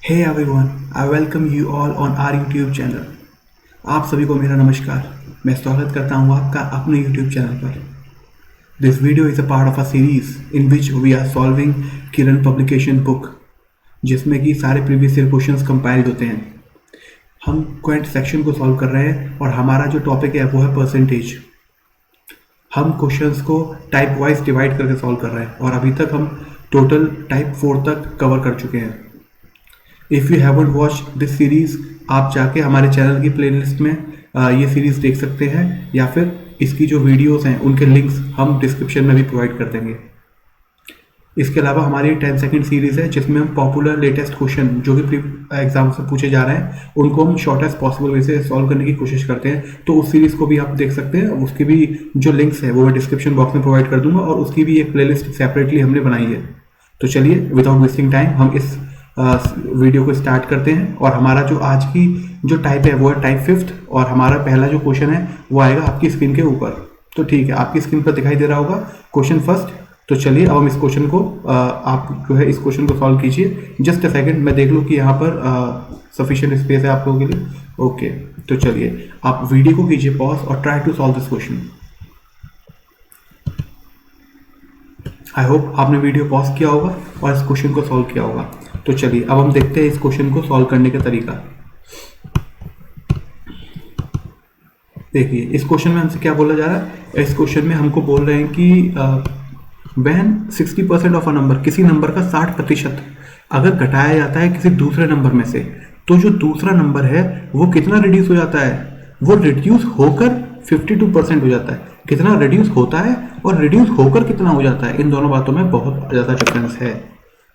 Hey everyone, I welcome you all on our YouTube channel. आप सभी को मेरा नमस्कार। मैं स्वागत करता हूँ आपका अपने YouTube चैनल पर। This video is a part of a series in which we are solving Kiran publication book, जिसमें कि सारे previous year questions compiled होते हैं। हम क्वेंट सेक्शन को सॉल्व कर रहे हैं और हमारा जो टॉपिक है वो है परसेंटेज। हम क्वेश्चंस को टाइप वाइज डिवाइड करके सॉल्व कर रहे हैं और अभी तक हम टोटल टाइप 4 तक कवर कर चुके हैं। If you haven't watch this series, आप जाके हमारे चैनल की प्लेलिस्ट में ये सीरीज़ देख सकते हैं या फिर इसकी जो वीडियोस हैं उनके लिंक्स हम डिस्क्रिप्शन में भी प्रोवाइड कर देंगे। इसके अलावा हमारी 10 सेकंड सीरीज़ है जिसमें हम पॉपुलर लेटेस्ट क्वेश्चन जो कि एग्जाम से पूछे जा रहे हैं उनको हम शॉर्टेस्ट पॉसिबल वे से सॉल्व करने की कोशिश करते हैं। तो उस सीरीज़ को भी आप देख सकते हैं। उसकी भी जो लिंक्स है वो मैं डिस्क्रिप्शन बॉक्स में प्रोवाइड कर दूंगा और उसकी भी एक प्लेलिस्ट सेपरेटली हमने बनाई है। तो चलिए विदाउट वेस्टिंग टाइम हम इस वीडियो को स्टार्ट करते हैं। और हमारा जो आज की जो टाइप है वो है टाइप 5th और हमारा पहला जो क्वेश्चन है वो आएगा आपकी स्क्रीन के ऊपर। तो ठीक है, आपकी स्क्रीन पर दिखाई दे रहा होगा क्वेश्चन फर्स्ट। तो चलिए अब हम इस क्वेश्चन को आप जो है इस क्वेश्चन को सॉल्व कीजिए। जस्ट अ सेकंड, मैं देख लूँ कि यहाँ पर सफिशिएंट स्पेस है आप लोगों के लिए। ओके, तो चलिए आप वीडियो को कीजिए पॉज और try to solve this question. I hope आपने वीडियो पॉज किया होगा और इस क्वेश्चन को सॉल्व किया होगा। तो चलिए अब हम देखते हैं इस क्वेश्चन को सॉल्व करने का तरीका। देखिए इस क्वेश्चन में हमसे क्या बोला जा रहा है। इस क्वेश्चन में हमको बोल रहे हैं कि व्हेन 60% ऑफ अ नंबर, किसी नंबर का 60% अगर घटाया जाता है किसी दूसरे नंबर में से, तो जो दूसरा नंबर है वो कितना रिड्यूस हो जाता है? वो रिड्यूस होकर 52% हो जाता है। कितना रिड्यूस होता है और रिड्यूस होकर कितना हो जाता है, इन दोनों बातों में बहुत ज़्यादा डिफरेंस है।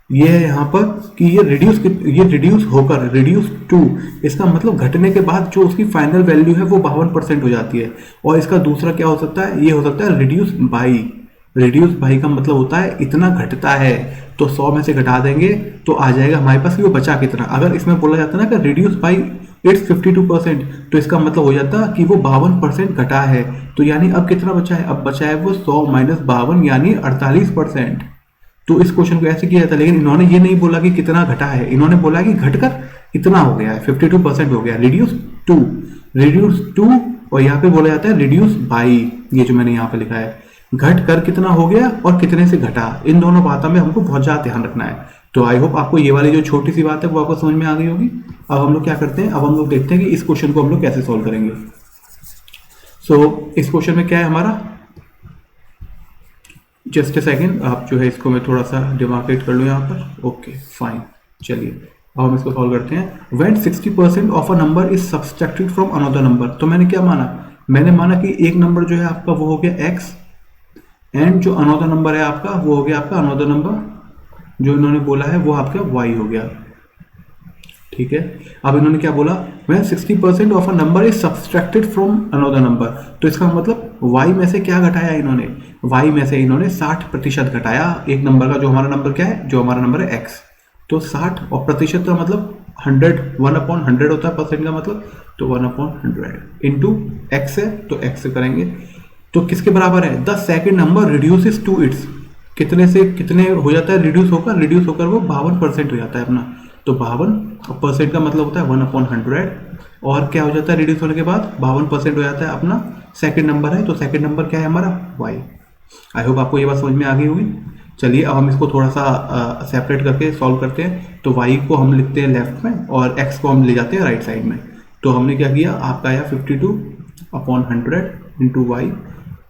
ये है यहाँ पर कि ये रिड्यूस होकर रिड्यूस टू, इसका मतलब घटने के बाद जो उसकी फाइनल वैल्यू है वो 52% हो जाती है। और इसका दूसरा क्या हो सकता है? ये हो सकता है रिड्यूस बाई। रिड्यूस बाई का मतलब होता है इतना घटता है, तो 100 में से घटा देंगे तो आ जाएगा हमारे पास कि वो बचा कितना। अगर इसमें बोला जाता है ना कि रिड्यूस बाई इट्स 52%, तो इसका मतलब हो जाता कि वो 52% घटा है। तो यानी अब कितना बचा है? अब बचा है वो 100 माइनस 52 यानी 48%। तो इस क्वेश्चन को ऐसे किया जाता है, लेकिन इन्होंने ये नहीं बोला कि कितना घटा है, इन्होंने बोला कि घटकर इतना हो गया है, 52% हो गया। रिड्यूस टू और यहाँ पे बोला जाता है रिड्यूस बाई, ये जो मैंने यहाँ पे लिखा है, घट कर कितना हो गया और कितने से घटा, इन दोनों बातों में हमको बहुत ज्यादा ध्यान रखना है। तो आई होप आपको ये वाली जो छोटी सी बात है वो आपको समझ में आ गई होगी। अब हम लोग क्या करते हैं, अब हम लोग देखते हैं कि इस क्वेश्चन को हम लोग कैसे सॉल्व करेंगे। इस क्वेश्चन में क्या है हमारा, जस्ट ए सेकेंड, आप जो है इसको मैं थोड़ा सा डिमार्केट कर लूँ यहाँ पर। ओके फाइन, चलिए अब हम इसको सॉल्व करते हैं। When 60% of a number is subtracted from another number, तो मैंने क्या माना? मैंने माना कि एक नंबर जो है आपका वो हो गया x, एंड जो अनदर नंबर है आपका वो हो गया आपका अनदर नंबर जो इन्होंने बोला है वो आपका y हो गया। ठीक है, अब इन्होंने क्या बोला? When 60% of a number is subtracted from another number, तो इसका मतलब y में से क्या घटाया इन्होंने? y में से इन्होंने 60% घटाया एक नंबर का, जो हमारा नंबर क्या है, जो हमारा नंबर है x। तो 60 और प्रतिशत का मतलब 100, 1/100 होता है परसेंट का मतलब, तो 1/100 इंटू x है तो x से करेंगे। तो किसके बराबर है? The second number reduces to its, कितने से कितने हो जाता है रिड्यूस होकर वो 52% हो जाता है अपना। तो 52% का मतलब होता है 1/100, और क्या हो जाता है रिड्यूस होने के बाद? 52% हो जाता है अपना सेकंड नंबर है। तो सेकंड नंबर क्या है हमारा? y। आई होप आपको ये बात समझ में आ गई होगी। चलिए अब हम इसको थोड़ा सा सेपरेट करके सॉल्व करते हैं। तो y को हम लिखते हैं लेफ्ट में और x को हम ले जाते हैं राइट साइड में। तो हमने क्या किया, आपका आया 52/100 इंटू वाई,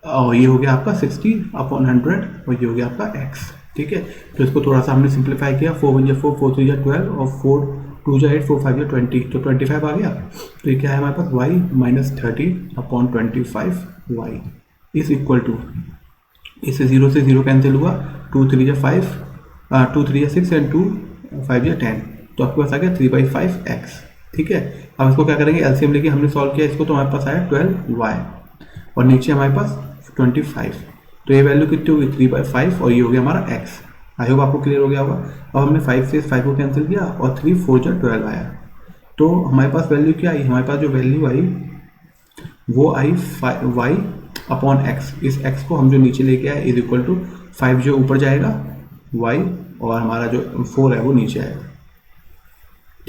और ये हो गया आपका 60/100 और ये हो गया आपका x। ठीक है, तो इसको थोड़ा सा हमने सिंप्लीफाई किया। 4 1 4 4 3 12 और 4 2 8 4 5 20, तो 25 आ गया। तो ये क्या है हमारे पास? y minus 30/25 y is equal to, इससे 0 से 0 कैंसिल हुआ, 2 3 5, 2 3 6 एंड 2 5 10, तो आपके पास आ गया 3/5x। ठीक है, अब इसको क्या करेंगे, एलसीएम लेके हमने सॉल्व किया इसको, तो हमारे पास आया 12y और नीचे हमारे पास 25। तो ये वैल्यू कितनी होगी? 3/5 और ये हो गया हमारा x। आई होप आपको क्लियर हो गया होगा। अब हमने 5 से 5 को कैंसिल किया और 3 4 12 आया। तो हमारे पास वैल्यू क्या आई? हमारे पास जो वैल्यू आई वो आई y/x। इस x को हम जो नीचे लेके आए इज इक्वल टू 5 जो ऊपर जाएगा y, और हमारा जो 4 है वो नीचे आएगा।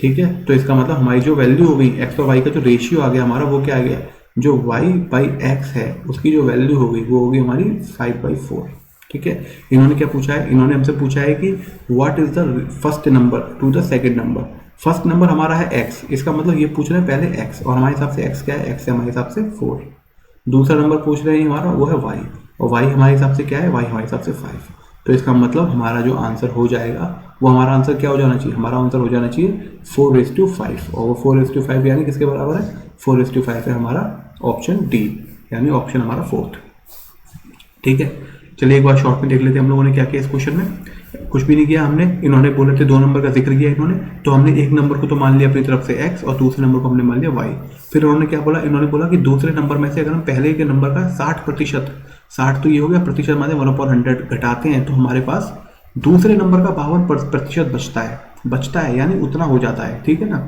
ठीक है, तो इसका मतलब हमारी जो वैल्यू हो गई एक्स और वाई का जो रेशियो आ गया हमारा, वो क्या आ गया, जो y बाई एक्स है उसकी जो वैल्यू हो गई वो होगी हमारी 5/4। ठीक है, इन्होंने क्या पूछा है, इन्होंने हमसे पूछा है कि what is the first number two the second number. First number हमारा है x, इसका मतलब ये पूछ रहे हैं पहले x, और हमारे हिसाब से x क्या है, x है हमारे हिसाब से 4। दूसरा नंबर पूछ रहे हैं हमारा वो है y, और y हमारे हिसाब से क्या है, y हमारे हिसाब से 5। तो इसका मतलब हमारा जो आंसर हो जाएगा वो हमारा आंसर क्या हो जाना चाहिए, हमारा आंसर हो जाना चाहिए 4:5, और वो 4:5 यानी किसके बराबर है, 4:5 है हमारा ऑप्शन डी, यानी ऑप्शन हमारा 4th। ठीक है, चलिए एक बार शॉर्ट में देख लेते हैं हम लोगों ने क्या किया इस क्वेश्चन में। कुछ भी नहीं किया हमने, इन्होंने बोले थे 2 नंबर का जिक्र किया इन्होंने, तो हमने एक नंबर को तो मान लिया अपनी तरफ से x और दूसरे नंबर को हमने मान लिया y। फिर उन्होंने क्या बोला, इन्होंने बोला कि दूसरे नंबर में से अगर हम पहले के नंबर का 60%, 60 तो ये हो गया प्रतिशत माने 1/100 घटाते हैं तो हमारे पास दूसरे नंबर का 52% बचता है यानी उतना हो जाता है। ठीक है ना,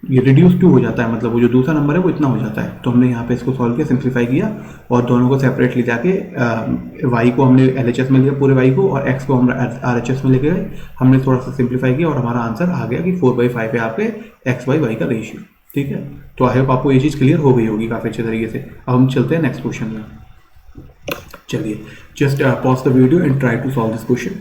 ये रिड्यूस टू हो जाता है, मतलब वो जो दूसरा नंबर है वो इतना हो जाता है। तो हमने यहाँ पे इसको सॉल्व किया, सिंप्लीफाई किया, और दोनों को सेपरेटली जाके y को हमने LHS में लिया पूरे y को, और x को हम RHS में लेके गए, हमने थोड़ा सा सिंप्लीफाई किया और हमारा आंसर आ गया कि 4/5 है आपके x/y का रेशियो। ठीक है, तो आई होप आपको ये चीज़ क्लियर हो गई होगी काफ़ी अच्छे तरीके से। अब हम चलते हैं नेक्स्ट क्वेश्चन में। चलिए just pause the video and try to solve this question.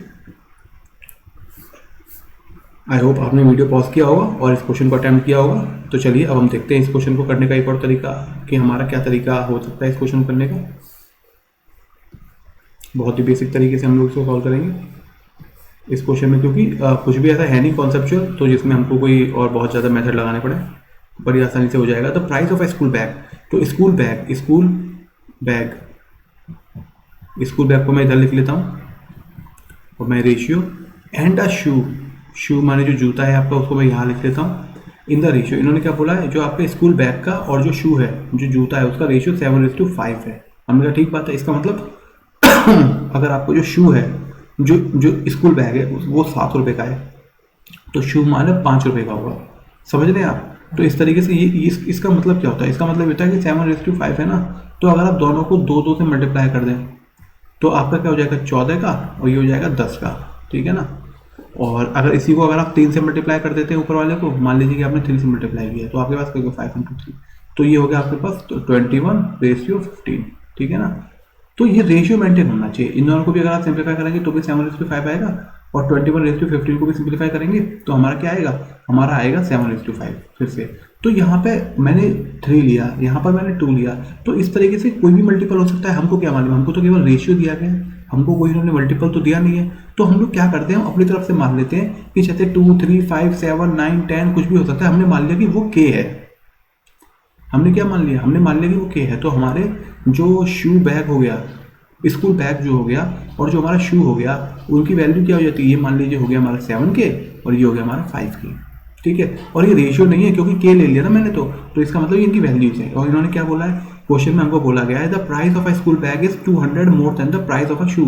I hope आपने वीडियो पॉज किया होगा और इस क्वेश्चन को अटेम्प्ट किया होगा। तो चलिए अब हम देखते हैं इस क्वेश्चन को करने का एक और तरीका, कि हमारा क्या तरीका हो सकता है इस क्वेश्चन को करने का। बहुत ही बेसिक तरीके से हम लोग इसको सॉल्व करेंगे इस क्वेश्चन में, क्योंकि कुछ भी ऐसा है नहीं कॉन्सेप्चुअल तो जिसमें हमको कोई और बहुत ज़्यादा मेथड लगाने पड़े, बड़ी आसानी से हो जाएगा। The price of A school bag, तो स्कूल बैग को मैं इधर लिख लेता हूँ, और मैं रेशियो एंड अ शू माने जो जूता है आपका उसको मैं यहाँ लिख लेता हूँ इन द रेशियो। इन्होंने क्या बोला है, जो आपके स्कूल बैग का और जो शू है जो जूता है उसका रेशियो 7:5 है। हमने कहा ठीक बात है, इसका मतलब अगर आपको जो शू है, जो स्कूल बैग है वो 7 रुपये का है, तो शू माने 5 रुपये का होगा। समझ रहे हैं आप? तो इस तरीके से इसका मतलब क्या होता है, इसका मतलब होता है कि 7:5 है ना, तो अगर आप दोनों को 2 से मल्टीप्लाई कर दें तो आपका क्या हो जाएगा 14 का, और ये हो जाएगा 10 का। ठीक है ना, और अगर इसी को अगर आप 3 से मल्टीप्लाई कर देते हैं ऊपर वाले को, मान लीजिए कि आपने 3 से मल्टीप्लाई किया तो आपके पास क्या होगा 5 × 3, तो ये हो गया आपके पास 21:15। ठीक है ना, तो ये रेशियो मेंटेन होना चाहिए। इन दोनों को भी अगर आप सिंप्लीफाई करेंगे तो भी 7:5 आएगा, और 21:15 को भी सिंप्लीफाई करेंगे तो हमारा क्या आएगा, हमारा आएगा 7:5 फिर से। तो यहाँ पे मैंने 3 लिया, यहाँ पर मैंने 2 लिया, तो इस तरीके से कोई भी मल्टीपल हो सकता है। हमको क्या मालूम, हमको तो केवल रेशियो दिया गया है, हमको कोई इन्होंने मल्टीपल तो दिया नहीं है। तो हम लोग क्या करते हैं, हम अपनी तरफ से मान लेते हैं कि जैसे 2, 3, 5, 7, 9, 10 कुछ भी हो सकता है। हमने मान लिया कि वो k है, हमने क्या मान लिया, हमने मान लिया कि वो k है। तो हमारे जो शू बैग हो गया, स्कूल बैग जो हो गया, और जो हमारा शू हो गया, उनकी वैल्यू क्या हो जाती है, ये मान लीजिए हो गया हमारा 7k और ये हो गया हमारा 5k। ठीक है, और ये रेशियो नहीं है क्योंकि k ले लिया ना मैंने, तो इसका मतलब इनकी वैल्यूज है। और इन्होंने क्या बोला है, क्वेश्चन में हमको बोला गया है the price of a school bag is 200 more than the price of a shoe.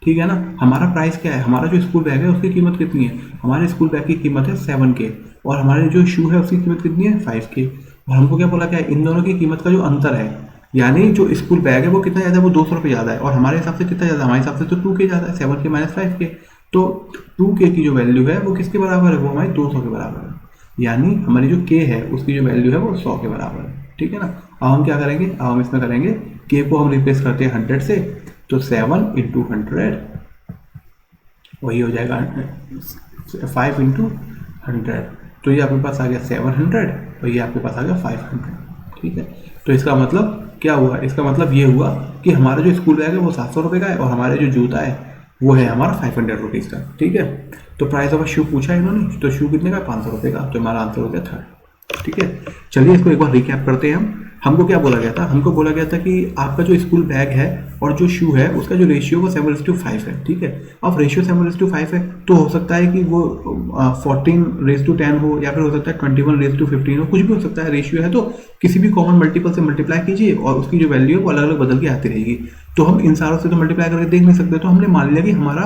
ठीक है ना, हमारा प्राइस क्या है, हमारा जो स्कूल बैग है उसकी कीमत कितनी है, हमारे स्कूल बैग की कीमत है 7k, और हमारे जो शू है उसकी कीमत कितनी है 5k। और हमको क्या बोला गया है, इन दोनों की कीमत का जो अंतर है, यानी जो स्कूल बैग है वो कितना ज़्यादा है, वो 200 रुपये ज़्यादा है, और हमारे हिसाब से कितना ज़्यादा, हमारे हिसाब से तो 2k ज़्यादा है, 7k - 5k। तो 2k की जो वैल्यू है वो किसके बराबर है, वो हमारी 200 के बराबर है, यानी हमारी जो k है उसकी जो वैल्यू है वो 100 के बराबर है। ठीक है ना, अब हम क्या करेंगे, अब हम इसमें करेंगे k को हम रिप्लेस करते हैं 100 से, तो 7 × 100 वही हो जाएगा 5 × 100, तो ये आपके पास आ गया 700 और ये आपके पास आ गया 500। ठीक है, तो इसका मतलब क्या हुआ, इसका मतलब ये हुआ कि हमारा जो स्कूल बैग है वो 700 रुपये का है, और हमारे जो जूता है वो है हमारा 500 रुपीज़ का। ठीक है, तो प्राइस ऑफ शू पूछा है इन्होंने, तो शू कितने का 500 रुपये का, तो हमारा आंसर हो गया 3rd। ठीक है, चलिए इसको एक बार रिकैप करते हैं हमको क्या बोला गया था, हमको बोला गया था कि आपका जो स्कूल बैग है और जो शू है उसका जो रेशियो वो 7:5 है। ठीक है, अब रेशियो 7:5 है तो हो सकता है कि वो 14:10 हो, या फिर हो सकता है 21:15 हो, कुछ भी हो सकता है। रेशियो है तो किसी भी कॉमन मल्टीपल से मल्टीप्लाई कीजिए और उसकी जो वैल्यू है वो अलग अलग बदल के आती रहेगी। तो हम इन सारों से तो मल्टीप्लाई करके देख नहीं सकते, तो हमने मान लिया कि हमारा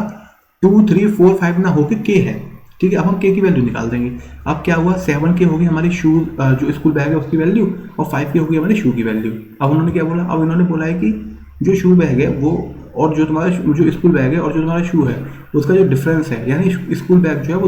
2, 3, 4, 5 ना होकर k है। ठीक है, अब हम k की वैल्यू निकाल देंगे। अब क्या हुआ, 7k होगी हमारी शू जो स्कूल बैग है उसकी वैल्यू, और 5k होगी हमारी शू की वैल्यू। अब उन्होंने क्या बोला, अब इन्होंने बोला है कि जो शू बैग है वो और जो तुम्हारा जो स्कूल बैग है और जो तुम्हारा शू है उसका जो डिफरेंस है, यानी स्कूल बैग जो है वो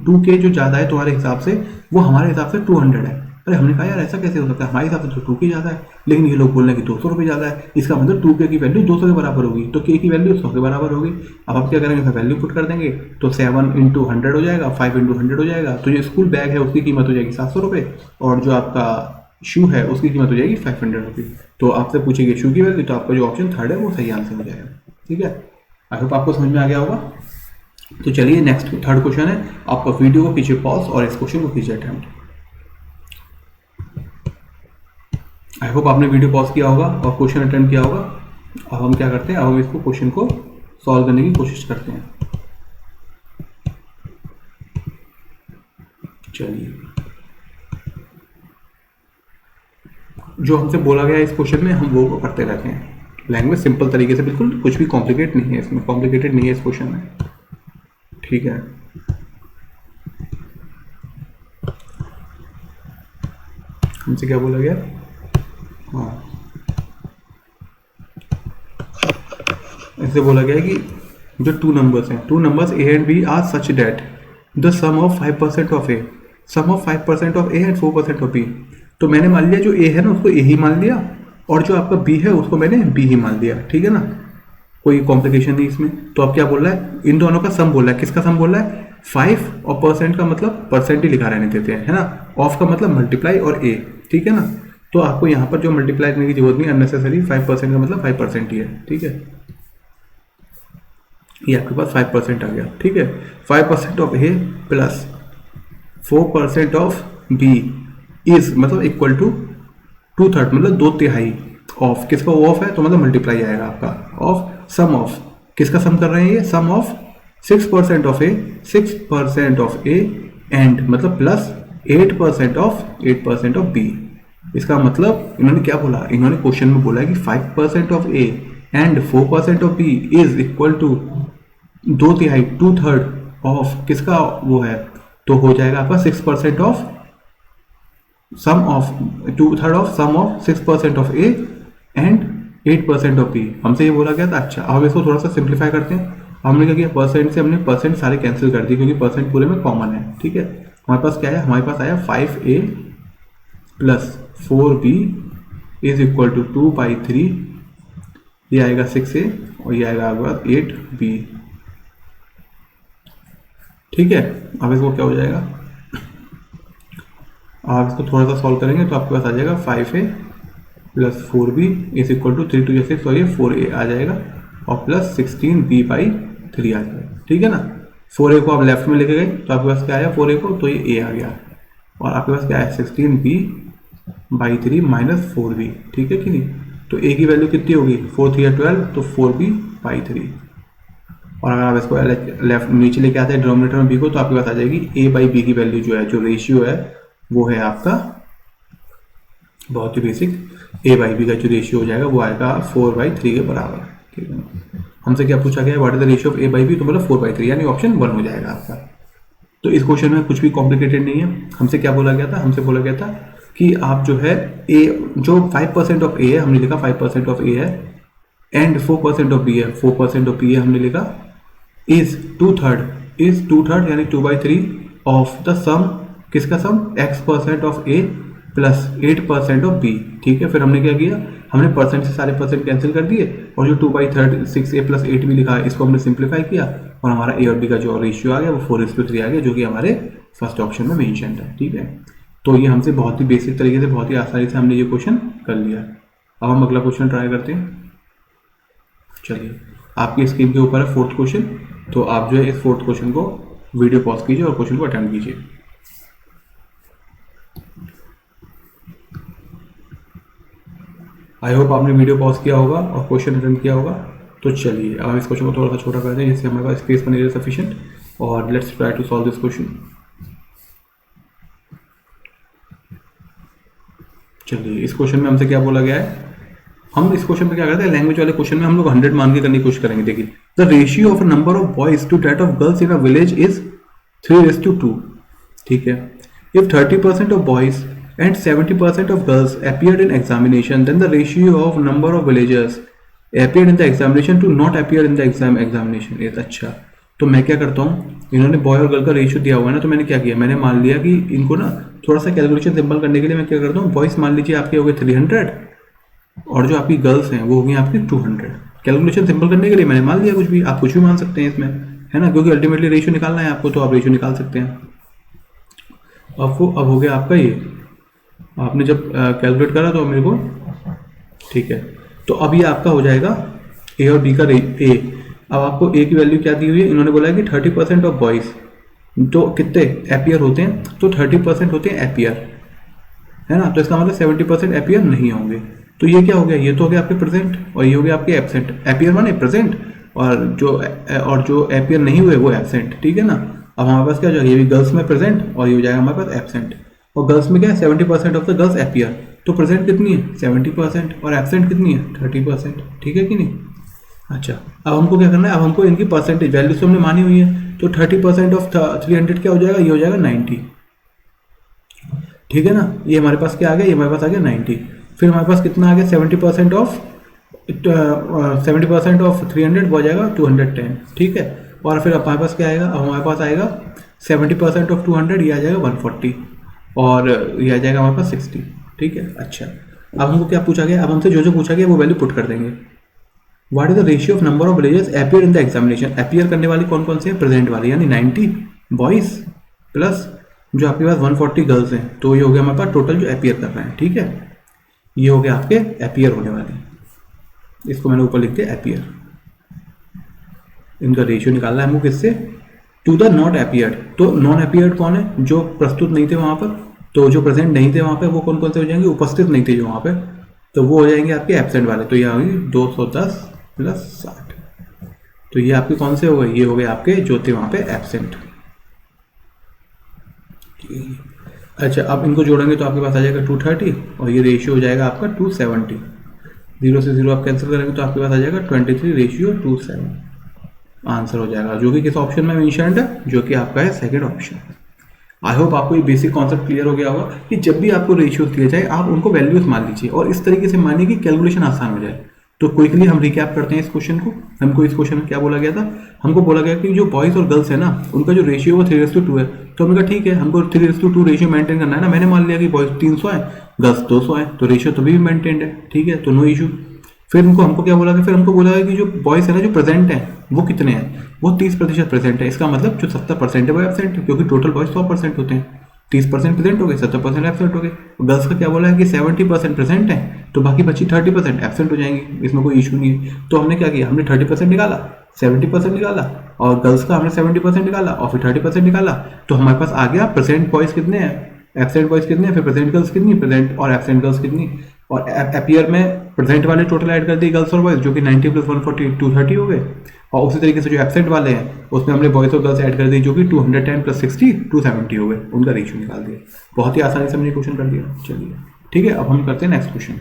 2k जो ज़्यादा है तुम्हारे हिसाब से, वो हमारे हिसाब से 200 है। अरे हमने कहा यार ऐसा कैसे हो सकता है, हमारे हिसाब से तो 2k ज़्यादा है, लेकिन ये लोग बोल रहे हैं कि 200 रुपये ज़्यादा है, इसका मतलब 2k की वैल्यू 200 के बराबर होगी, तो k की वैल्यू 100 के बराबर होगी। अब आप क्या करेंगे, वैल्यू पुट कर देंगे, तो 7 इंटू 100 हो जाएगा, 5 इंटू 100 हो जाएगा। तो जो स्कूल बैग है उसकी कीमत हो जाएगी 700 रुपये, और जो आपका शू है उसकी कीमत हो जाएगी 500 रुपये। तो आपसे पूछेगी शू की वैल्यू, तो आपका जो ऑप्शन थर्ड है वो सही आंसर हो जाएगा। ठीक है, आई होप आपको समझ में आ गया होगा। तो चलिए नेक्स्ट थर्ड क्वेश्चन है, आपका वीडियो को कीजिए पॉज और इस क्वेश्चन को कीजिए अटेम्प्ट। आई होप आपने वीडियो पॉज किया होगा और क्वेश्चन अटेम्प्ट किया होगा। अब हम क्या करते हैं, अब हम इसको क्वेश्चन को सॉल्व करने की कोशिश करते हैं। चलिए, जो हमसे बोला गया है इस क्वेश्चन में हम वो करते रहते हैं। लैंग्वेज सिंपल तरीके से, बिल्कुल कुछ भी कॉम्प्लिकेट नहीं है इसमें, कॉम्प्लिकेटेड नहीं है इस क्वेश्चन में। ठीक है, हमसे क्या बोला गया, हाँ ऐसे बोला गया है कि जो टू नंबर्स हैं, two numbers A and B are such that the sum of 5% of A, sum of 5% of A and 4% of B. तो मैंने मान लिया जो ए है ना उसको ए ही मान लिया, और जो आपका बी है उसको मैंने बी ही मान लिया। ठीक है ना, कोई कॉम्प्लिकेशन नहीं इसमें। तो अब क्या बोल रहा है, इन दोनों का सम बोल रहा है। किसका सम बोल रहा है, 5 और परसेंट का मतलब परसेंट ही लिखा रहने देते हैं, है ना, ऑफ का मतलब मल्टीप्लाई और ए। ठीक है ना, तो आपको यहाँ पर जो मल्टीप्लाई करने की जरूरत नहीं, अननेसेसरी। 5% का मतलब 5% ही है। ठीक है, ये आपके पास 5% आ गया। ठीक है, 5% of A plus 4% of B is मतलब इक्वल टू 2/3 मतलब 2/3 ऑफ, किसका ऑफ है तो मतलब मल्टीप्लाई आएगा आपका ऑफ सम ऑफ, किसका सम कर रहे हैं ये, sum of 6% of A, 6% of A and मतलब प्लस 8% ऑफ बी। इसका मतलब इन्होंने क्या बोला, इन्होंने क्वेश्चन में बोला है कि 5% of A and 4% of B is equal to 2/3 of किसका वो है, तो हो जाएगा आपका 6% of sum of 2/3 of sum of 6% of A and 8% of B. हमसे ये बोला गया था। अच्छा, अब इसको थोड़ा सा सिंप्लीफाई करते हैं। हमने क्या किया, परसेंट से हमने परसेंट सारे कैंसिल कर दिए क्योंकि परसेंट पूरे में कॉमन है। ठीक है, हमारे पास क्या है, हमारे पास आया 5a plus 4b is equal to 2/3, ये आएगा 6a और ये आएगा आपके पास 8b। ठीक है, अब इसको क्या हो जाएगा, आप इसको थोड़ा सा सॉल्व करेंगे तो आपके पास आ जाएगा 5a plus 4b is equal to 3 2 6 और ये 4a आ जाएगा और प्लस 16b/3 आ जाएगा। ठीक है ना, 4a को आप लेफ्ट में लेके गए तो आपके पास क्या आया 4a को, तो ये a आ गया और आपके पास क्या है 16b/3 माइनस 4b। ठीक है कि नहीं, तो a की वैल्यू कितनी होगी, 4 3 12, तो 4b/3। और अगर आप इसको लेफ्ट नीचे लेके आते हैं डिनोमिनेटर में b को, तो आपके पास आ जाएगी a/b की वैल्यू जो है, जो रेशियो है वो है आपका बहुत ही बेसिक, a/b का जो रेशियो हो जाएगा वो आएगा 4/3 के बराबर। ठीक है, हमसे क्या पूछा गया है, what is the ratio of a/b, तो मतलब 4/3 यानी ऑप्शन 1 हो जाएगा आपका। तो इस क्वेश्चन में कुछ भी कॉम्प्लिकेटेड नहीं है। हमसे क्या बोला गया था, हमसे बोला गया था कि आप जो है a जो 5% ऑफ a है, हमने लिखा 5% ऑफ a है एंड 4% ऑफ b है, 4% ऑफ b है हमने लिखा, इज 2/3 यानी 2/3 ऑफ द सम, किसका सम, x% of a plus 8% of b। ठीक है, फिर हमने क्या किया, हमने परसेंट से सारे परसेंट कैंसिल कर दिए और जो 2/3 6a प्लस 8 भी लिखा है इसको हमने सिंप्लीफाई किया और हमारा a और b का जो रेशियो आ गया वो 4:3 आ गया, जो कि हमारे फर्स्ट ऑप्शन में मेंशन है। ठीक है, तो ये हमसे बहुत ही बेसिक तरीके से, बहुत ही आसानी से हमने ये क्वेश्चन कर लिया। अब हम अगला क्वेश्चन ट्राई करते हैं। चलिए, आपकी स्क्रीन के ऊपर है 4th क्वेश्चन, तो आप जो है इस 4th क्वेश्चन को वीडियो पॉज कीजिए और क्वेश्चन को अटेम्प्ट कीजिए। आई होप आपने वीडियो पॉज किया होगा और क्वेश्चन अटेम्प्ट किया होगा। तो चलिए अब इस क्वेश्चन को थोड़ा सा छोटा कर दें जिससे हमारे पास स्पेस बनी रहे सफिशिएंट, और let's try to solve this question. चलिए, इस क्वेश्चन में हमसे क्या बोला गया है, हम इस क्वेश्चन में क्या करते हैं, लैंग्वेज वाले क्वेश्चन में हम लोग 100 मान के करने की कोशिश करेंगे। देखिए, the ratio of number of boys to that of girls in a village is 3:2। ठीक है, if 30% of boys and 70% of girls appeared in examination, then the ratio of number of villagers appeared in the examination to not appear in the examination is। अच्छा, तो मैं क्या करता हूँ, इन्होंने boy और गर्ल का रेशियो दिया हुआ है ना, तो मैंने क्या किया, मैंने मान लिया कि इनको ना थोड़ा सा कैलकुलेशन सिंपल करने के लिए मैं क्या करता हूँ, बॉयज़ मान लीजिए आपके हो गए 300 और जो आपकी गर्ल्स हैं वो हो गई आपकी 200। कैलकुलेशन सिंपल करने के लिए मैंने मान लिया कुछ भी, आप कुछ भी मान सकते हैं इसमें, है ना, क्योंकि अल्टीमेटली रेशियो निकालना है आपको, तो आप रेशियो निकाल सकते हैं। अब हो गया आपका ये, आपने जब कैलकुलेट करा तो मेरे को ठीक है, तो अब ये आपका हो जाएगा ए और बी का ए। अब आपको ए की वैल्यू क्या दी हुई है, इन्होंने बोला है कि 30% ऑफ बॉयज़, तो कितने एपियर होते हैं, तो 30% होते हैं एपियर, है ना, तो इसका मतलब 70% एपियर नहीं होंगे। तो ये क्या हो गया, ये तो हो गया आपके प्रेजेंट और ये हो गया आपके एब्सेंट। एपियर माने प्रेजेंट और जो एपियर नहीं हुए वो एब्सेंट, ठीक है ना। अब हमारे पास क्या हो जाएगा, ये भी गर्ल्स में प्रेजेंट और ये हो जाएगा हमारे पास एब्सेंट। और गर्ल्स में क्या है, 70% ऑफ द गर्ल्स एपियर, तो प्रेजेंट कितनी है 70% और एब्सेंट कितनी है 30%, ठीक है कि नहीं। अच्छा, अब हमको क्या करना है, अब हमको इनकी परसेंटेज वैल्यू तो हमने मानी हुई है, तो 30% ऑफ 300 क्या हो जाएगा, ये हो जाएगा 90, ठीक है ना। ये हमारे पास क्या आ गया, ये हमारे पास आ गया 90। फिर हमारे पास कितना आ गया, 70% ऑफ 300 वो आ जाएगा 210, ठीक है। और फिर हमारे पास क्या आएगा, अब हमारे पास आएगा 70% ऑफ 200, ये आ जाएगा 140 और ये आ जाएगा हमारे पास 60, ठीक है। अच्छा, अब हमको क्या पूछा गया, अब हमसे जो जो पूछा गया वो वैल्यू पुट कर देंगे। What is the ratio of number of villages appear in the examination, appear करने वाली कौन कौन से हैं, प्रेजेंट वाली, यानी 90 बॉयज़ प्लस जो आपके पास 140 गर्ल्स हैं, तो ये हो गया हमारे पास टोटल जो अपियर कर रहे हैं, ठीक है। ये हो गया आपके अपियर होने वाले, इसको मैंने ऊपर लिख दिया अपियर। इनका रेशियो निकालना है हमको किससे, टू द नॉट अपियर्ड। तो नॉन अपियर्ड कौन है, जो प्रस्तुत नहीं थे वहां पर, तो जो प्रेजेंट नहीं थे वहां पर वो कौन कौन से हो जाएंगे, उपस्थित नहीं थे जो वहां पे, तो वो हो जाएंगे आपके एब्सेंट वाले। तो ये होगी 210 प्लस 60, तो ये आपके कौन से हो गए, ये हो गए आपके जो थे वहां पे एब्सेंट। अच्छा, अब इनको जोड़ेंगे तो आपके पास आ जाएगा 230 और ये रेशियो हो जाएगा आपका 270। 0 से 0 आप कैंसिल करेंगे तो आपके पास आ जाएगा 23 रेशियो 27, आंसर हो जाएगा, जो कि किस ऑप्शन में मेंशन्ड है, जो कि आपका है सेकंड ऑप्शन। आई होप आपको ये बेसिक कॉन्सेप्ट क्लियर हो गया होगा कि जब भी आपको रेशियो दिए जाए आप उनको वैल्यूज मान लीजिए और इस तरीके से मानिए कि कैलकुलेशन आसान हो जाए। तो क्विकली हम रिकैप करते हैं इस क्वेश्चन को। हमको इस क्वेश्चन में क्या बोला गया था, हमको बोला गया कि जो बॉयज और गर्ल्स है ना उनका जो रेशियो वो 3:2 है। तो हमने कहा ठीक है, हमको 3:2 रेशियो मेंटेन करना है ना। मैंने मान लिया कि बॉयज 300 है, गर्ल्स 200 है, तो रेशियो तभी भी मेंटेन्ड है, ठीक है, तो नो इशू। फिर हमको क्या बोला, फिर हमको बोला है कि जो बॉयज है ना जो प्रेजेंट है वो कितने हैं, वो 30% प्रेजेंट है। इसका मतलब जो 70% है वो एब्सेंट है, क्योंकि टोटल बॉयज 100% होते हैं। 30% प्रेजेंट हो गए, 70% एब्सेंट हो गए। गर्ल्स का क्या बोला है कि 70% प्रेजेंट है, तो बाकी बची 30% एब्सेंट हो जाएंगी, इसमें कोई इशू नहीं है। तो हमने क्या किया, हमने 30% निकाला, 70% निकाला और गर्ल्स का हमने 70% निकाला और फिर 30% निकाला। तो हमारे पास आ गया प्रेजेंट बॉयज कितने हैं, एब्सेंट बॉयज कितने हैं, फिर प्रेजेंट गर्ल्स कितनी, प्रेजेंट और एब्सेंट गर्ल्स कितनी, और अपियर में प्रेजेंट वाले टोटल ऐड कर दिए गर्ल्स और बॉयज, जो कि 90 प्लस 140 230 हो गए। और उसी तरीके से जो एब्सेंट वाले हैं उसमें हमने बॉयज और गर्ल्स ऐड कर दिए, जो कि 210 प्लस 60 270 हो गए, उनका रेशियो निकाल दिया। बहुत ही आसानी से हमने क्वेश्चन कर दिया। चलिए ठीक है, अब हम करते हैं नेक्स्ट क्वेश्चन।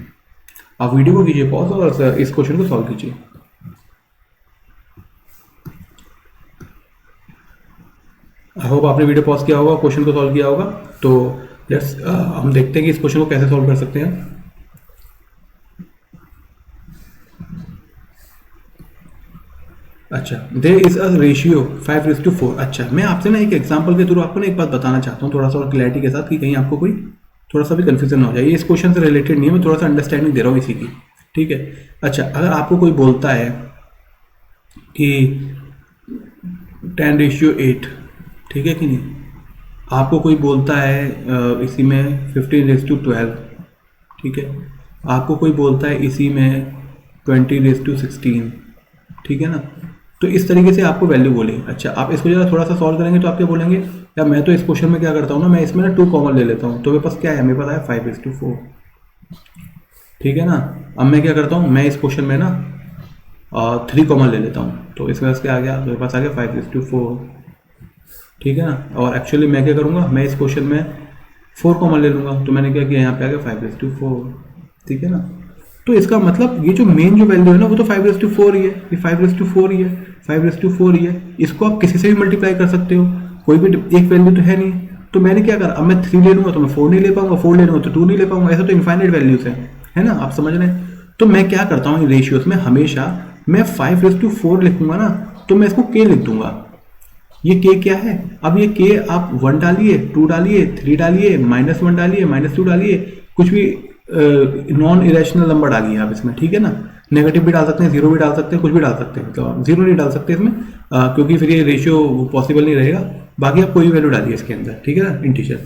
आप वीडियो को कीजिए पॉज और इस क्वेश्चन को सॉल्व कीजिए। आई होप आपने वीडियो पॉज किया होगा, क्वेश्चन को सॉल्व किया होगा। तो लेट्स हम देखते हैं कि इस क्वेश्चन को कैसे सॉल्व कर सकते हैं। अच्छा, देयर इज अ रेशियो 5:4। अच्छा, मैं आपसे ना एक एग्जांपल के थ्रू आपको ना एक बात बताना चाहता हूँ, थोड़ा सा और क्लैरिटी के साथ, कि कहीं आपको कोई थोड़ा सा भी कंफ्यूजन हो जाए। ये इस क्वेश्चन से रिलेटेड नहीं है, मैं थोड़ा सा अंडरस्टैंडिंग दे रहा हूँ इसी की, ठीक है। अच्छा, अगर आपको कोई बोलता है कि 10:8, ठीक है कि नहीं, आपको कोई बोलता है इसी में 15:12, ठीक है, आपको कोई बोलता है इसी में 20:16, ठीक है ना। तो इस तरीके से आपको वैल्यू बोले। अच्छा, आप इसको जरा थोड़ा सा सॉल्व करेंगे तो आप क्या बोलेंगे, या मैं तो इस क्वेश्चन में क्या करता हूँ ना, मैं इसमें ना 2 कॉमन ले लेता हूँ। तो मेरे पास क्या है, मेरे पास है 5:4, ठीक है ना। अब मैं क्या करता हूँ, मैं इस क्वेश्चन में ना 3 कॉमन ले लेता हूँ। तो इसके पास क्या आ गया, तो मेरे पास आ गया 5:4, ठीक है ना। और एक्चुअली मैं क्या करूँगा, मैं इस क्वेश्चन में 4 कॉमन ले लूँगा। तो मैंने क्या किया, यहाँ पे आ गया 5:4, ठीक है ना। तो इसका मतलब ये जो मेन जो वैल्यू है ना वो तो 5:4 ही है, ये 5:4 ही है, 5:4 ही है। इसको आप किसी से भी मल्टीप्लाई कर सकते हो, कोई भी एक वैल्यू तो है नहीं। तो मैंने क्या करा, अब मैं 3 ले लूँगा तो मैं 4 नहीं ले पाऊंगा, 4 ले लूँगा तो 2 नहीं ले पाऊंगा, ऐसा तो इनफाइनाइट वैल्यूज है ना, आप समझ रहे हैं। तो मैं क्या करता हूँ रेशियोज में, हमेशा मैं 5:4 लिखूंगा ना तो मैं इसको k लिख दूंगा, ये के क्या है? अब ये के आप 1 डालिए, 2 डालिए, 3 डालिए, -1 डालिए, -2 डालिए, कुछ भी नॉन इरेशनल नंबर डालिए आप इसमें, ठीक है ना। नेगेटिव भी डाल सकते हैं, जीरो भी डाल सकते हैं, कुछ भी डाल सकते हैं, मतलब आप जीरो नहीं डाल सकते इसमें क्योंकि फिर ये रेशियो पॉसिबल नहीं रहेगा। बाकी आप कोई भी वैल्यू डालिए इसके अंदर, ठीक है ना, इंटीजर,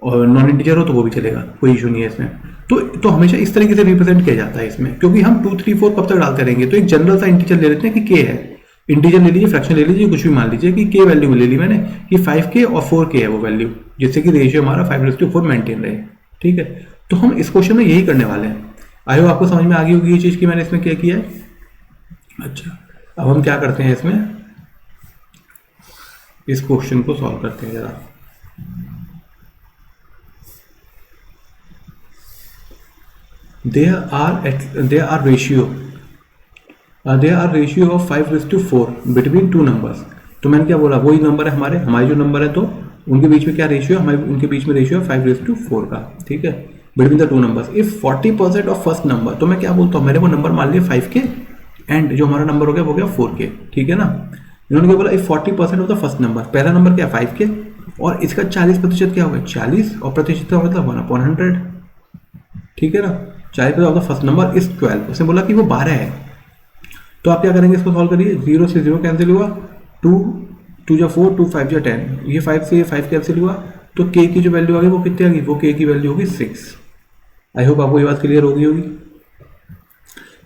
और नॉन इंटीजर हो तो वो भी चलेगा, कोई इशू नहीं है इसमें। तो हमेशा इस तरीके से रिप्रेजेंट किया जाता है इसमें, क्योंकि हम 2, 3, 4 कब तक डालते रहेंगे। तो एक जनरल सा इंटीजर ले लेते हैं कि के है, इंटीजर ले लीजिए, फ्रैक्शन ले लीजिए, कुछ भी मान लीजिए कि के वैल्यू ले ली मैंने कि 5k और 4k है वो वैल्यू, जिससे कि रेशियो हमारा 5:4 मेंटेन रहे, ठीक है। तो हम इस क्वेश्चन में यही करने वाले हैं। आई होप आपको समझ में आ गई होगी ये चीज़ कि मैंने इसमें क्या किया है। अच्छा, अब हम क्या करते हैं इसमें, इस क्वेश्चन को सॉल्व करते हैं जरा। there are ratio of 5:4 between two numbers। तो मैंने क्या बोला, वही नंबर है हमारे जो नंबर है, तो उनके बीच में क्या रेशियो, हमारे उनके बीच में रेशियो है 5:4 का, ठीक है, between the two numbers. If 40% of first number, तो मैं क्या बोलता हूँ, मैंने वो नंबर मान लिया 5k एंड जो हमारा नंबर हो गया वो गया 4k, ठीक है ना। इन्होंने क्या बोला, if 40% of the first number, पहला नंबर क्या 5k और इसका 40% क्या होगा 40, और प्रतिशत का मतलब 1/100, ठीक है ना। 40% of the first number is 12, उसने बोला कि वो 12 है। तो आप क्या करेंगे, इसको सॉल्व करिए, 0 से 0 कैंसिल हुआ, 2 2 जा 4, 2 5 जा 10, ये 5 से ये 5 कैंसिल हुआ, तो k की जो वैल्यू आ गई वो कितनी आ गई, वो k की वैल्यू होगी 6। आई होप आपको ये बात क्लियर होगी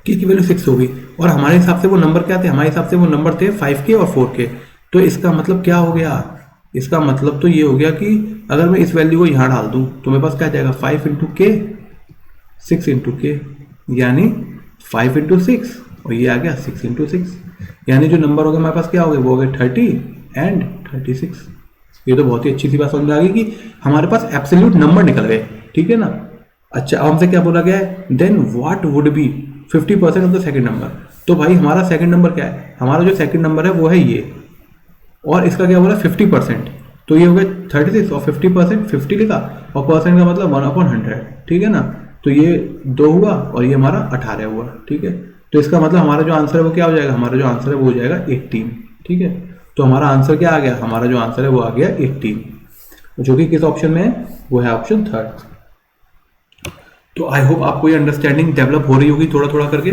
k की वैल्यू 6 होगी। और हमारे हिसाब से वो नंबर क्या थे, हमारे हिसाब से वो नंबर थे 5k और 4k। तो इसका मतलब क्या हो गया, इसका मतलब तो ये हो गया कि अगर मैं इस वैल्यू को यहाँ डाल दूँ तो मेरे पास क्या जाएगा, 5 × k, 6 × k, यानी 5 × 6, और ये आ गया 6 × 6, यानी जो नंबर होगा हमारे पास क्या हो गया, वो हो गया 30 एंड 36। ये तो बहुत ही अच्छी सी बात समझ में आ गई कि हमारे पास एब्सोल्यूट नंबर निकल गए, ठीक है ना। अच्छा, अब हमसे क्या बोला गया है, then what would be 50% of the second number. तो भाई हमारा सेकंड नंबर क्या है, हमारा जो सेकंड नंबर है वो है ये, और इसका क्या बोला 50%, तो ये हो गया 36 और 50%, 50 लिखा और परसेंट का मतलब 1/100, ठीक है ना। तो ये 2 हुआ और ये हमारा 18 हुआ, ठीक है। तो इसका मतलब हमारा जो आंसर है वो क्या हो जाएगा, हमारा जो आंसर है वो हो जाएगा 18, ठीक है। तो हमारा आंसर क्या आ गया, हमारा जो आंसर है वो आ गया 18, जो कि किस ऑप्शन में है, वो है ऑप्शन 3। तो आई होप आपको ये अंडरस्टैंडिंग डेवलप हो रही होगी थोड़ा थोड़ा करके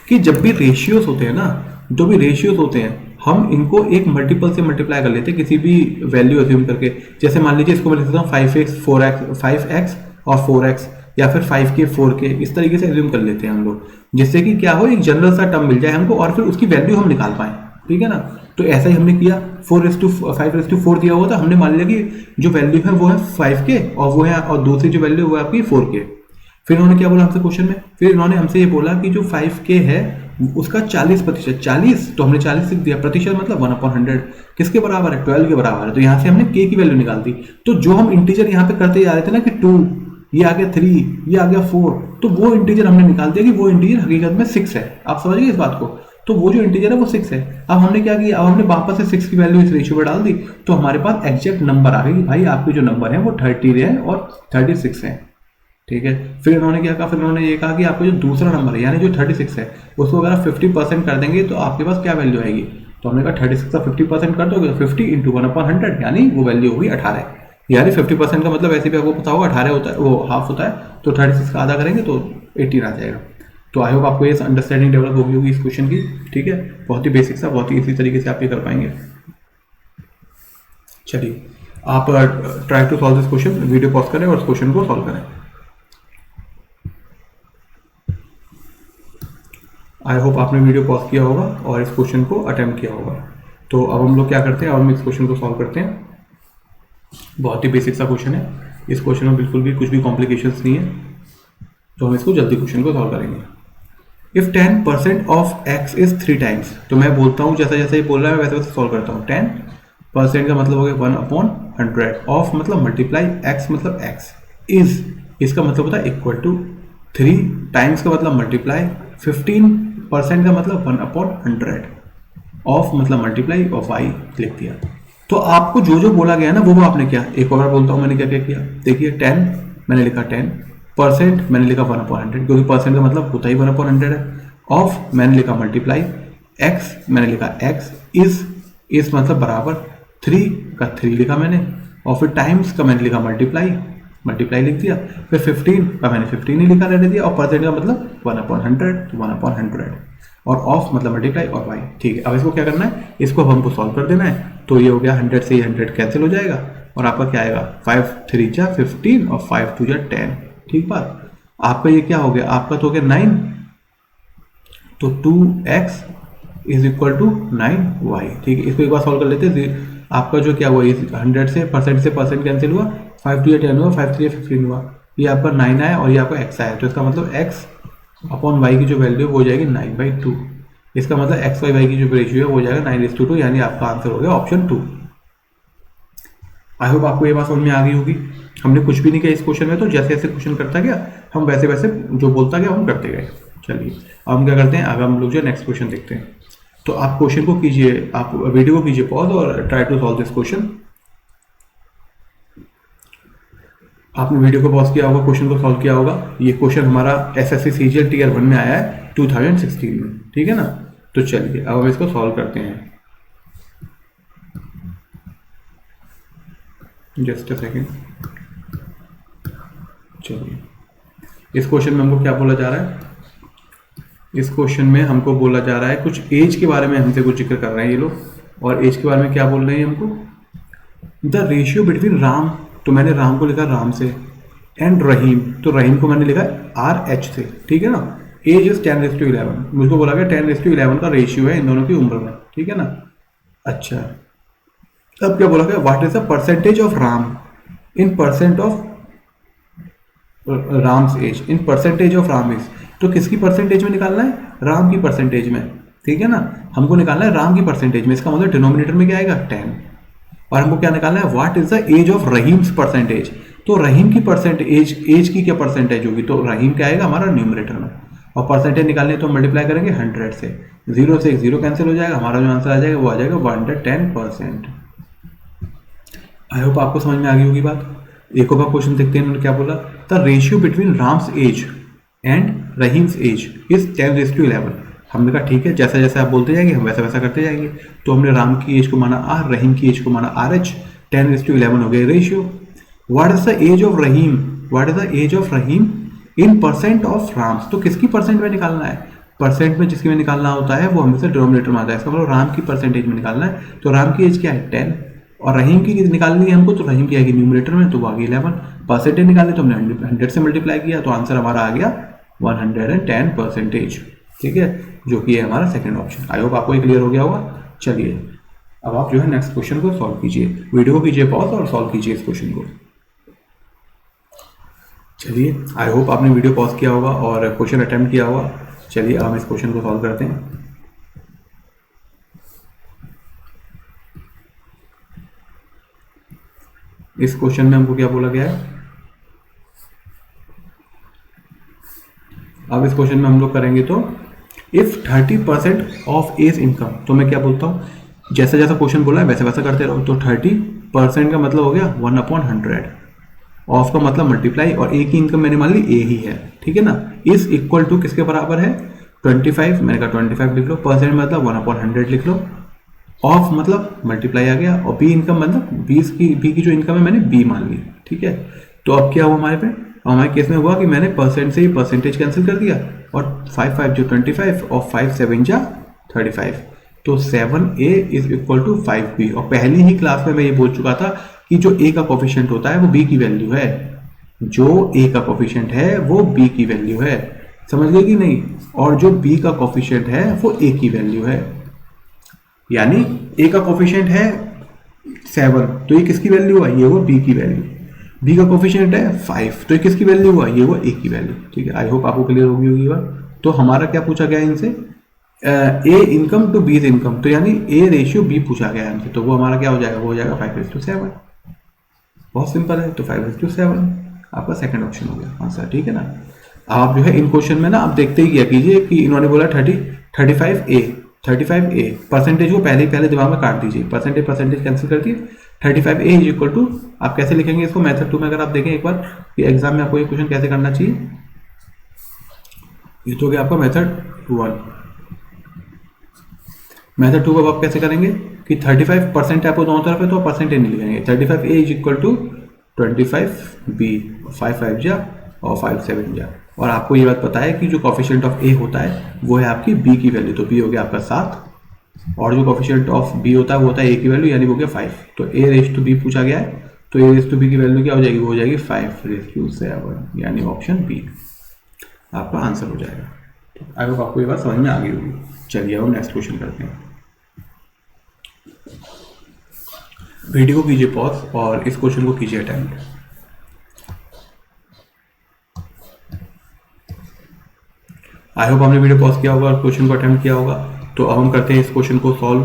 कि जब भी रेशियोज होते हैं ना, जो भी रेशियोज होते हैं, हम इनको एक मल्टीपल से मल्टीप्लाई कर लेते हैं किसी भी वैल्यू अज्यूम करके। जैसे मान लीजिए इसको मैं लिख देता हूँ 5x और 4x, या फिर 5k 4k, इस तरीके से एज्यूम कर लेते हैं हम लोग, जिससे कि क्या हो, एक जनरल सा टर्म मिल जाए हमको और फिर उसकी वैल्यू हम निकाल पाएं, ठीक है ना। तो ऐसा ही हमने किया, 5:4 दिया हुआ था, हमने मान लिया कि जो वैल्यू है वो है 5k और वो है, और दूसरी जो वैल्यू वो है आपकी 4k। फिर इन्होंने क्या बोला हमसे क्वेश्चन में, फिर इन्होंने हमसे ये बोला कि जो 5k है उसका 40%, 40, तो हमने 40 लिख दिया, प्रतिशत मतलब 1/100 किसके बराबर है, 12 के बराबर है। तो यहाँ से हमने k की वैल्यू निकाल दी। तो जो हम इंटीजर यहाँ पे करते जा रहे थे ना कि 2, ये आ गया 3, ये आ गया 4, तो वो इंटीजर हमने निकाल दिया कि वो इंटीजर हकीकत में 6 है। आप समझ गए इस बात को। तो वो जो इंटीजर है वो 6 है। अब हमने क्या किया, अब हमने वापस से 6 की वैल्यू इस रेशियो में डाल दी, तो हमारे पास एग्जैक्ट नंबर आ गई कि भाई आपके जो नंबर है वो 30 है और 36 है, ठीक है। फिर इन्होंने क्या कहा, फिर इन्होंने ये कहा कि आपका जो दूसरा नंबर है यानी जो 36 है उसको अगर आप 50% कर देंगे तो आपके पास क्या वैल्यू आएगी। तो हमने कहा 36 का 50% कर दोगे तो 50 × 1/100 यानी वो वैल्यू होगी 18, यानी 50% का मतलब ऐसे भी आपको पता होगा 18 होता है, वो हाफ होता है, तो 36 का आधा करेंगे तो 18 आ जाएगा। तो आई होप आपको ये अंडरस्टैंडिंग डेवलप होगी इस क्वेश्चन की, ठीक है। बहुत ही बेसिक सा, बहुत ही इसी तरीके से आप ये कर पाएंगे। चलिए आप try to solve this question, video pause करें और इस क्वेश्चन को सॉल्व करें। आई होप आपने वीडियो पॉज किया होगा और इस क्वेश्चन को अटेम्प्ट किया होगा। तो अब हम लोग क्या करते हैं, अब हम इस क्वेश्चन को सॉल्व करते हैं। बहुत ही बेसिक सा क्वेश्चन है, इस क्वेश्चन में बिल्कुल भी कुछ भी कॉम्प्लिकेशंस नहीं है, तो हम इसको जल्दी क्वेश्चन को सॉल्व करेंगे। If 10% of x is 3 times, तो मैं बोलता हूँ जैसा जैसा ये बोल रहा है वैसे वैसे सॉल्व करता हूँ। 10% का मतलब हो गया 1/100, ऑफ मतलब मल्टीप्लाई, x मतलब x, इज इसका मतलब होता है इक्वल टू, 3 टाइम्स का मतलब मल्टीप्लाई, 15% का मतलब 1/100, ऑफ मतलब मल्टीप्लाई और y लिख दिया। तो आपको जो जो बोला गया ना वो आपने किया। एक और बार बोलता हूँ मैंने क्या क्या किया, देखिए 10 मैंने लिखा 10%, मैंने लिखा 1/100 क्योंकि परसेंट का मतलब होता ही 1/100 है, ऑफ मैंने लिखा मल्टीप्लाई, x मैंने लिखा x, इस मतलब बराबर, 3 का 3 लिखा मैंने, और फिर टाइम्स का मैंने लिखा मल्टीप्लाई लिख दिया, फिर 15 का मैंने 15 ही लिखा रहने दिया, और परसेंट का मतलब 1/100, तो 1/100, और ऑफ मतलब मल्टीप्लाई और वाई। ठीक है, अब इसको क्या करना है, इसको हमको सॉल्व कर देना है। तो ये हो गया 100 से 100 कैंसिल हो जाएगा, और आपका क्या आएगा 5 3 जा 15 और 5 2 जा 10। ठीक बात, आपका ये क्या हो गया, आपका तो हो गया 9, तो 2x is equal to 9y। ठीक है, इसको एक बार सॉल्व कर लेते हैं। आपका जो क्या हुआ, 100 से परसेंट कैंसिल हुआ, 5 2 10 हुआ, 5 3 15 हुआ, ये आपका 9 आया और ये आपका x आया, तो इसका मतलब x अपॉन y की जो वैल्यू है वो हो जाएगी 9/2। इसका मतलब x y की जो रेशियो है वो हो जाएगा 9:2, यानी आपका आंसर हो गया ऑप्शन 2। आई होप आपको ये बात समझ में आ गई होगी। हमने कुछ भी नहीं किया इस क्वेश्चन में, तो जैसे जैसे क्वेश्चन करता गया हम वैसे वैसे जो बोलता गया हम करते गए। चलिए अब हम क्या करते हैं, आगे हम लोग जो नेक्स्ट क्वेश्चन देखते हैं। तो आप क्वेश्चन को कीजिए, आप वीडियो को कीजिए पॉज और try to solve this question. आपने वीडियो को पॉज किया होगा, क्वेश्चन को सॉल्व किया होगा। ये क्वेश्चन हमारा एसएससी सीजीएल टियर 1 में आया है 2016 में, ठीक है ना। तो चलिए अब हम इसको सॉल्व करते हैं। Just a second. चलिए इस क्वेश्चन में हमको क्या बोला जा रहा है, इस क्वेश्चन में हमको बोला जा रहा है कुछ एज के बारे में, हमसे कुछ जिक्र कर रहे हैं ये लोग। और एज के बारे में क्या बोल रहे हैं हमको, द रेशियो बिटवीन राम, तो मैंने राम को लिखा राम से, एंड रहीम, तो रहीम को मैंने लिखा RH से, ठीक है ना। एज इज 10:11, मुझको बोला गया 10:11 का रेशियो है इन दोनों की उम्र में, ठीक है ना। अच्छा अब क्या बोला गया, what is the percentage of Ram in percent of Ram's age, in percentage of Ram age. तो किसकी परसेंटेज में निकालना है, राम की परसेंटेज में, ठीक है ना। हमको निकालना है राम की परसेंटेज में, इसका मतलब डिनोमिनेटर में क्या आएगा 10, और हमको क्या निकालना है, what is the age of Rahim's percentage. तो रहीम की परसेंटेज, एज की क्या परसेंटेज होगी, तो रहीम क्या आएगा हमारा न्यूमरेटर में, और परसेंटेज निकालने तो मल्टीप्लाई करेंगे 100 से, 0 से 0 कैंसिल हो जाएगा, हमारा जो आंसर आ जाएगा वो आ जाएगा 110%। आई होप आपको समझ में आ गई होगी बात। एक और क्वेश्चन देखते हैं, इन्होंने क्या बोला, the ratio between Ram's age and Rahim's age is 10:11। हमने कहा ठीक है, जैसा जैसा आप बोलते जाएंगे हम वैसा वैसा करते जाएंगे। तो हमने राम की एज को माना R, रहीम की एज को माना RH, 10:11 हो गया ratio. What is the age of Rahim, what is the age of Rahim in percent of Ram's. तो किसकी परसेंट में निकालना है, परसेंट में जिसकी में निकालना होता है वो हमेशा डिनोमिनेटर में आता है, इसका मतलब राम की परसेंटेज में निकालना है। तो राम की एज क्या है 10, और रहीम की निकालनी है हमको, तो रहीम की आएगी न्यूमरेटर में, तो वो आ गई 11। परसेंटेज निकालनी तो हमने 100 से मल्टीप्लाई किया, तो आंसर हमारा आ गया 110%, ठीक है, जो कि है हमारा सेकंड ऑप्शन। आई होप आपको ये क्लियर हो गया होगा। चलिए अब आप जो है नेक्स्ट क्वेश्चन को सॉल्व कीजिए, वीडियो को कीजिए पॉज और सॉल्व कीजिए इस क्वेश्चन को। चलिए आई होप आपने वीडियो पॉज किया होगा और क्वेश्चन अटेम्प्ट किया होगा। चलिए हम इस क्वेश्चन को सॉल्व करते हैं। इस क्वेश्चन में हमको क्या बोला गया है, अब इस क्वेश्चन में हम लोग करेंगे तो इफ 30% ऑफ एज इनकम, तो मैं क्या बोलता हूँ, जैसा जैसा क्वेश्चन बोला है वैसा वैसा करते रहो। तो 30% का मतलब हो गया 1/100, ऑफ का मतलब मल्टीप्लाई, और ए की इनकम मैंने मान ली ए ही है, ठीक है ना। इज इक्वल टू किसके बराबर है 25, मैंने कहा 25 लिख लो, परसेंट मतलब 1/100 लिख लो, ऑफ मतलब मल्टीप्लाई आ गया, और बी इनकम मतलब बी की जो इनकम है मैंने बी मान ली, ठीक है। तो अब क्या हुआ हमारे पे, हमारे केस में हुआ कि मैंने परसेंट से ही परसेंटेज कैंसिल कर दिया, और 5 5 जो 25 और 5 7 जा 35, तो 7a is equal to 5b। और पहली ही क्लास में मैं ये बोल चुका था कि जो a का कोफिशिएंट होता है वो b की वैल्यू है, जो a का कोफिशिएंट है वो b की वैल्यू है, समझ गए कि नहीं। और जो b का कोफिशिएंट है वो a की वैल्यू है, यानी a का कोफिशिएंट है 7, तो ये किसकी वैल्यू हुआ, ये हुआ b की वैल्यू। b का कोफिशिएंट है 5, तो ये किसकी वैल्यू हुआ, ये हुआ a की वैल्यू, ठीक है। आई होप आपको क्लियर होगी बात। तो हमारा क्या पूछा गया इनसे, a income to b income, तो यानी a रेशियो b पूछा गया हमसे, तो वो हमारा क्या हो जाएगा, वो हो जाएगा 5:7। बहुत सिंपल है, तो 5:7 आपका सेकंड ऑप्शन हो गया आंसर, ठीक है ना। आप जो है इन क्वेश्चन में ना आप देखते ही किया कीजिए कि इन्होंने बोला 35a परसेंटेज को पहले दिमाग में काट दीजिए, परसेंटेज कैंसिल कर दिए, 35a इज इक्वल टू, आप कैसे लिखेंगे इसको मेथड 2 में, अगर आप देखें एक बार कि एग्जाम में आपको ये क्वेश्चन कैसे करना चाहिए। ये तो हो गया आपका मेथड 1। मेथड 2 का आप कैसे करेंगे कि 35% आपको दोनों तरफ है तो परसेंटेज नहीं लिखेंगे। 35A is equal to 25B, 5 जा और 5 7 जा। और आपको ये बात पता है कि जो कॉफिशिएंट ऑफ ए होता है वो है आपकी बी की वैल्यू, तो बी हो गया आपका 7 और जो कॉफिशिएंट ऑफ बी होता है वो होता है ए की वैल्यू, यानी वो गया 5। तो ए रेज टू बी पूछा गया है, तो ए रेज टू बी की वैल्यू क्या हो जाएगी, वो हो जाएगी 5 रेज टू 7, यानी ऑप्शन बी आपका आंसर हो जाएगा। आई होप आपको ये बात समझ में आ गई होगी। चलिए अब नेक्स्ट क्वेश्चन करते हैं। वीडियो को कीजिए पॉज और इस क्वेश्चन को कीजिए अटेम्प्ट। आई होप आपने वीडियो पॉज किया होगा और क्वेश्चन को अटेम्प्ट किया होगा। तो अब हम करते हैं इस क्वेश्चन को सॉल्व,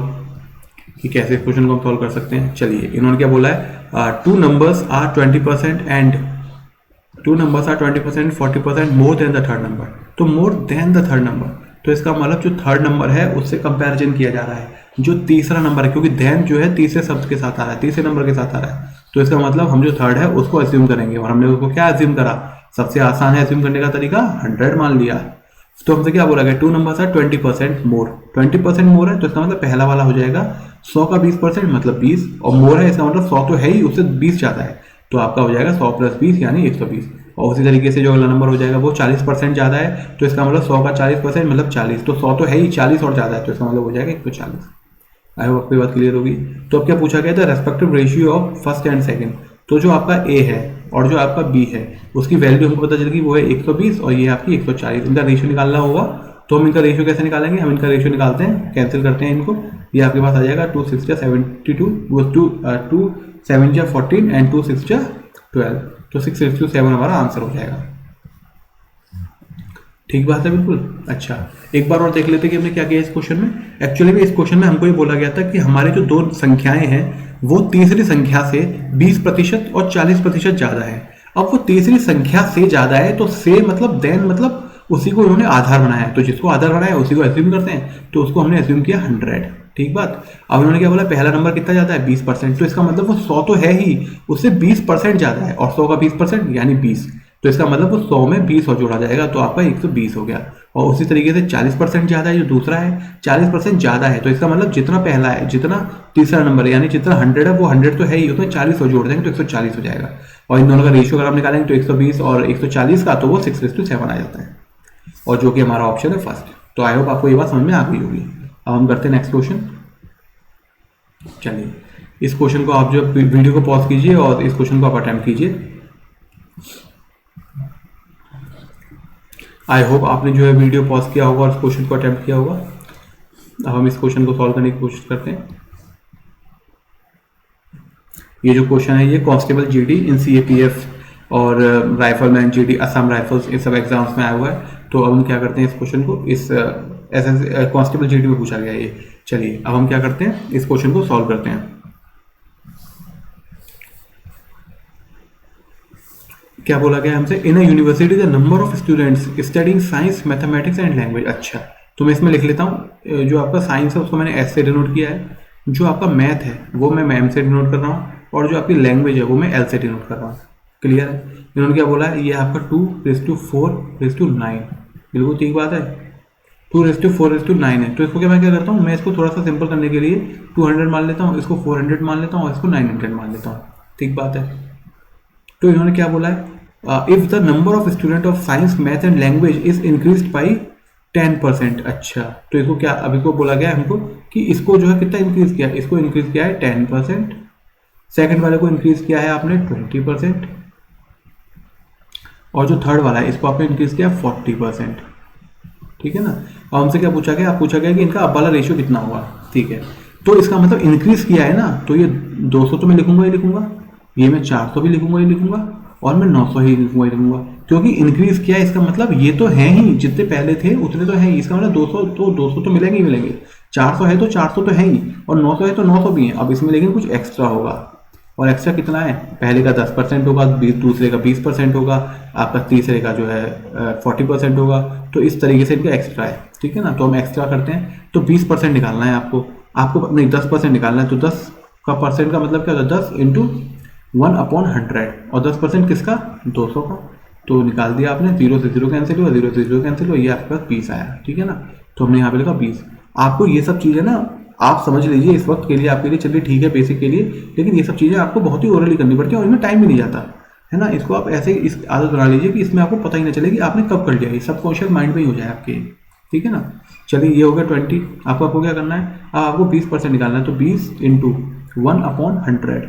कि कैसे इस क्वेश्चन को हम सॉल्व कर सकते हैं। चलिए, इन्होंने क्या बोला है, two numbers are 20% and 40% more than the third number. तो more than the third number, तो इसका मतलब जो थर्ड नंबर है उससे कंपैरिजन किया जा रहा है जो तीसरा नंबर है, क्योंकि देन जो है तीसरे शब्द के साथ आ रहा है, तीसरे नंबर के साथ आ रहा है। तो इसका मतलब हम जो थर्ड है उसको अज्यूम करेंगे, और हमने उसको क्या अज्यूम करा, सबसे आसान है अज्यूम करने का तरीका 100 मान लिया। तो हमसे क्या बोला गया, टू नंबर्स है 20% मोर, 20% मोर है तो इसका मतलब पहला वाला हो जाएगा 100 का 20% मतलब 20, और मोर है इसका मतलब 100 तो है ही, उससे 20 ज्यादा है, तो आपका हो जाएगा 100 + 20 यानी 120। और उसी तरीके से जो अगला नंबर हो जाएगा वो 40% ज़्यादा है, तो इसका मतलब 100 का 40% मतलब 40, तो 100 तो है ही, 40 और ज़्यादा है तो इसका मतलब हो जाएगा 140। आई होप आपकी बात क्लियर होगी। तो अब क्या पूछा गया था, respective ratio of first and second. तो जो आपका ए है और जो आपका बी है उसकी वैल्यू हमको पता चल गई, वो है 120 और ये आपकी 140। इनका रेशियो निकालना होगा, तो हम इनका रेशियो कैसे निकालेंगे, हम इनका रेशियो निकालते हैं, कैंसिल करते हैं इनको, ये आपके पास आ जाएगा 2 6 जा 72, 2 7 जा 14 एंड 2 6 जा 12, तो 6:7 हमारा आंसर हो जाएगा। ठीक बात है, बिल्कुल। अच्छा, एक बार और देख लेते कि हमने क्या किया इस क्वेश्चन में। एक्चुअली में इस क्वेश्चन में हमको ये बोला गया था कि हमारे जो दो संख्याएं हैं वो तीसरी संख्या से 20% और 40% ज्यादा है। अब वो तीसरी संख्या से ज्यादा है तो से मतलब देन मतलब उसी को उन्होंने आधार बनाया है, तो जिसको आधार बनाया उसी को एज्यूम करते हैं, तो उसको हमने एज्यूम किया 100। ठीक बात। अब उन्होंने क्या बोला, पहला नंबर कितना ज्यादा है 20%, तो इसका मतलब वो 100 तो है ही, उससे 20% ज्यादा है, और 100 का 20% यानी 20, तो इसका मतलब वो 100 में 20 और जोड़ा जाएगा, तो आपका 120 हो गया। और उसी तरीके से 40% ज्यादा है, जो दूसरा है 40% ज्यादा है, तो इसका मतलब जितना पहला है, जितना तीसरा नंबर है, यानी जितना 100 है वो 100 तो है ही, उसमें 40 और जोड़ देंगे तो 140 हो जाएगा। और इन दोनों का रेशियो अगर हम निकालेंगे तो 120 और 140 का, तो वो 6:7 आ जाता है, और जो कि हमारा ऑप्शन है फर्स्ट। तो आई होप आपको ये बात समझ में आ गई होगी। अब हम करते हैं नेक्स्ट क्वेश्चन। चलिए, इस क्वेश्चन को आप जो वीडियो को पॉज कीजिए और इस क्वेश्चन को आप अटेम्प्ट कीजिए। आई होप आपने जो है वीडियो पॉज किया होगा और इस क्वेश्चन को अटेम्प्ट किया होगा। अब हम इस क्वेश्चन को सॉल्व करने की कोशिश करते हैं। ये जो क्वेश्चन है ये कांस्टेबल जीडी इन सीएपीएफ और राइफलमैन जीडी असम राइफल्स इन सब एग्जाम्स में आया हुआ है। तो अब हम क्या करते हैं, इस क्वेश्चन को इस कांस्टेबल जीडी में पूछा गया है ये। चलिए, अब हम क्या करते हैं, इस क्वेश्चन को सॉल्व करते हैं। क्या बोला गया हमसे, in a university the number of students studying science mathematics and language. अच्छा, तो मैं इसमें लिख लेता हूँ, जो आपका साइंस है उसको मैंने एस से डिनोट किया है, जो आपका मैथ है वो मैं एम से डिनोट कर रहा हूँ, और जो आपकी लैंग्वेज है वो मैं एल से डिनोट कर रहा हूँ। क्लियर है। इन्होंने क्या बोला है, ये आपका 2:4:9, बिल्कुल ठीक बात है, 2:4:9 है। तो इसको क्या मैं क्या करता हूँ, मैं इसको थोड़ा सा सिंपल करने के लिए 200 मान लेता हूँ, इसको 400 मान लेता हूँ और इसको 900 मान लेता हूँ। ठीक बात है। तो इन्होंने क्या बोला है, if the number of student of science math and language is increased by 10%। अच्छा, तो इसको क्या अभी को बोला गया है हमको कि इसको जो है कितना इंक्रीज किया, इसको इंक्रीज किया है 10%, सेकंड वाले को इंक्रीज किया है आपने 20%, और जो थर्ड वाला है इसको आपने इंक्रीज किया 40%। ठीक है ना। अब हमसे क्या पूछा गया, आप पूछा गया कि इनका अब वाला रेशियो कितना होगा। ठीक है, तो इसका मतलब इंक्रीज किया है ना, तो ये 200 तो मैं लिखूंगा ही लिखूंगा, ये मैं 400 भी लिखूंगा ही लिखूंगा, और मैं 900 ही लिखूंगा, क्योंकि इंक्रीज किया है, इसका मतलब ये तो है ही, जितने पहले थे उतने तो है ही, इसका मतलब 200 तो मिलेंगे ही मिलेंगे, 400 है तो 400 तो है ही, और 900 है तो 900 भी है। अब इसमें लेकिन कुछ एक्स्ट्रा होगा, और एक्स्ट्रा कितना है, पहले का 10% होगा, दूसरे का 20% होगा, आपका तीसरे का जो है 40% होगा, तो इस तरीके से इनका एक्स्ट्रा है। ठीक है ना। तो हम एक्स्ट्रा करते हैं, तो 20% निकालना है आपको नहीं 10% निकालना है, तो 10 का परसेंट का मतलब क्या होता है, 10 × 1/100, और 10% किसका, 200 का। तो निकाल दिया आपने, 0 से 0 कैंसिल हुआ, 0 से 0 कैंसिल हुआ, ये आपके पास 20 आया। ठीक है ना। तो हमने यहाँ पे लिखा 20। आपको ये सब चीज़ें ना आप समझ लीजिए इस वक्त के लिए आपके लिए, चलिए ठीक है बेसिक के लिए, लेकिन ये सब चीज़ें आपको बहुत ही ओरली करनी पड़ती है और इनमें टाइम भी नहीं जाता है ना। इसको आप ऐसे इस आदत बना लीजिए कि इसमें आपको पता ही ना चले कि आपने कब कर लिया, ये सबकॉन्शियस माइंड में ही हो जाए आपके, ठीक है ना। चलिए ये हो गया 20। आपको क्या करना है, आपको 20% निकालना है, तो 20 इंटू 1/100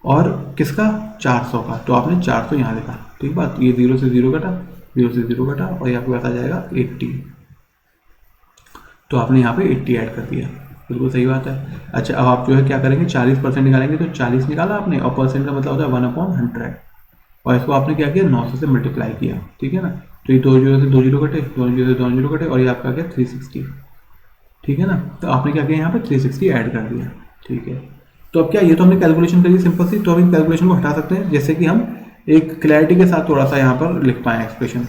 और किसका 400 का, तो आपने 400 यहाँ लिखा, ठीक बात। ये 0 से 0 कटा, 0 से 0 कटा और ये आपके पास आ जाएगा 80, तो आपने यहाँ पे 80 ऐड कर दिया, बिल्कुल सही बात है। अच्छा अब आप जो है क्या करेंगे, 40% निकालेंगे, तो 40 निकाला आपने और परसेंट का मतलब होता है 1/100 और इसको आपने क्या किया 900 से मल्टीप्लाई किया, ठीक है ना। तो ये 2 0 से 2 0 कटे, 2 0 से 2 0 कटे और ये आपका आ गया 360, ठीक है ना। तो आपने क्या किया यहाँ पे 360 ऐड कर दिया, ठीक है। तो अब क्या, ये तो हमने कैलकुलेशन करी सिंपल सी, तो हम इन कैलकुलेशन को हटा सकते हैं, जैसे कि हम एक क्लैरिटी के साथ थोड़ा सा यहाँ पर लिख पाएँ एक्सप्रेशन।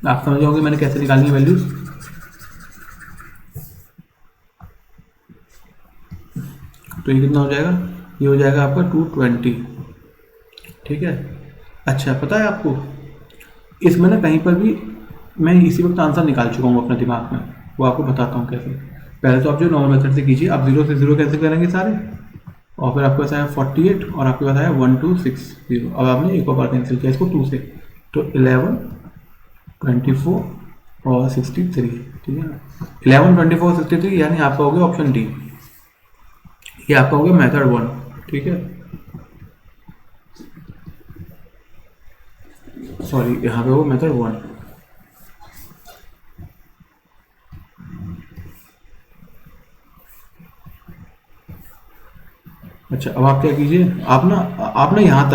आप समझ जाओगे मैंने कैसे निकालनी है वैल्यूज। तो ये कितना हो जाएगा, ये हो जाएगा आपका 220, ठीक है। अच्छा पता है आपको इसमें ना कहीं पर भी मैं इसी वक्त आंसर निकाल चुका हूँ अपने दिमाग में, वो आपको बताता हूँ कैसे। पहले तो आप जो नॉर्मल मेथड से कीजिए, आप 0 से 0 कैसे करेंगे सारे, और फिर आपके पास आया 48 और आपके पास आया 1260। अब आपने एक बार कैंसिल किया इसको 2 से, तो 11 24 और 63, ठीक है ना। 11 24 और 63 यानी आपका हो गया ऑप्शन डी, ये आपका हो गया मेथड 1, ठीक है। सॉरी यहाँ पे वो मेथड 1। अच्छा अब आप क्या कीजिए, आप ना यहाँ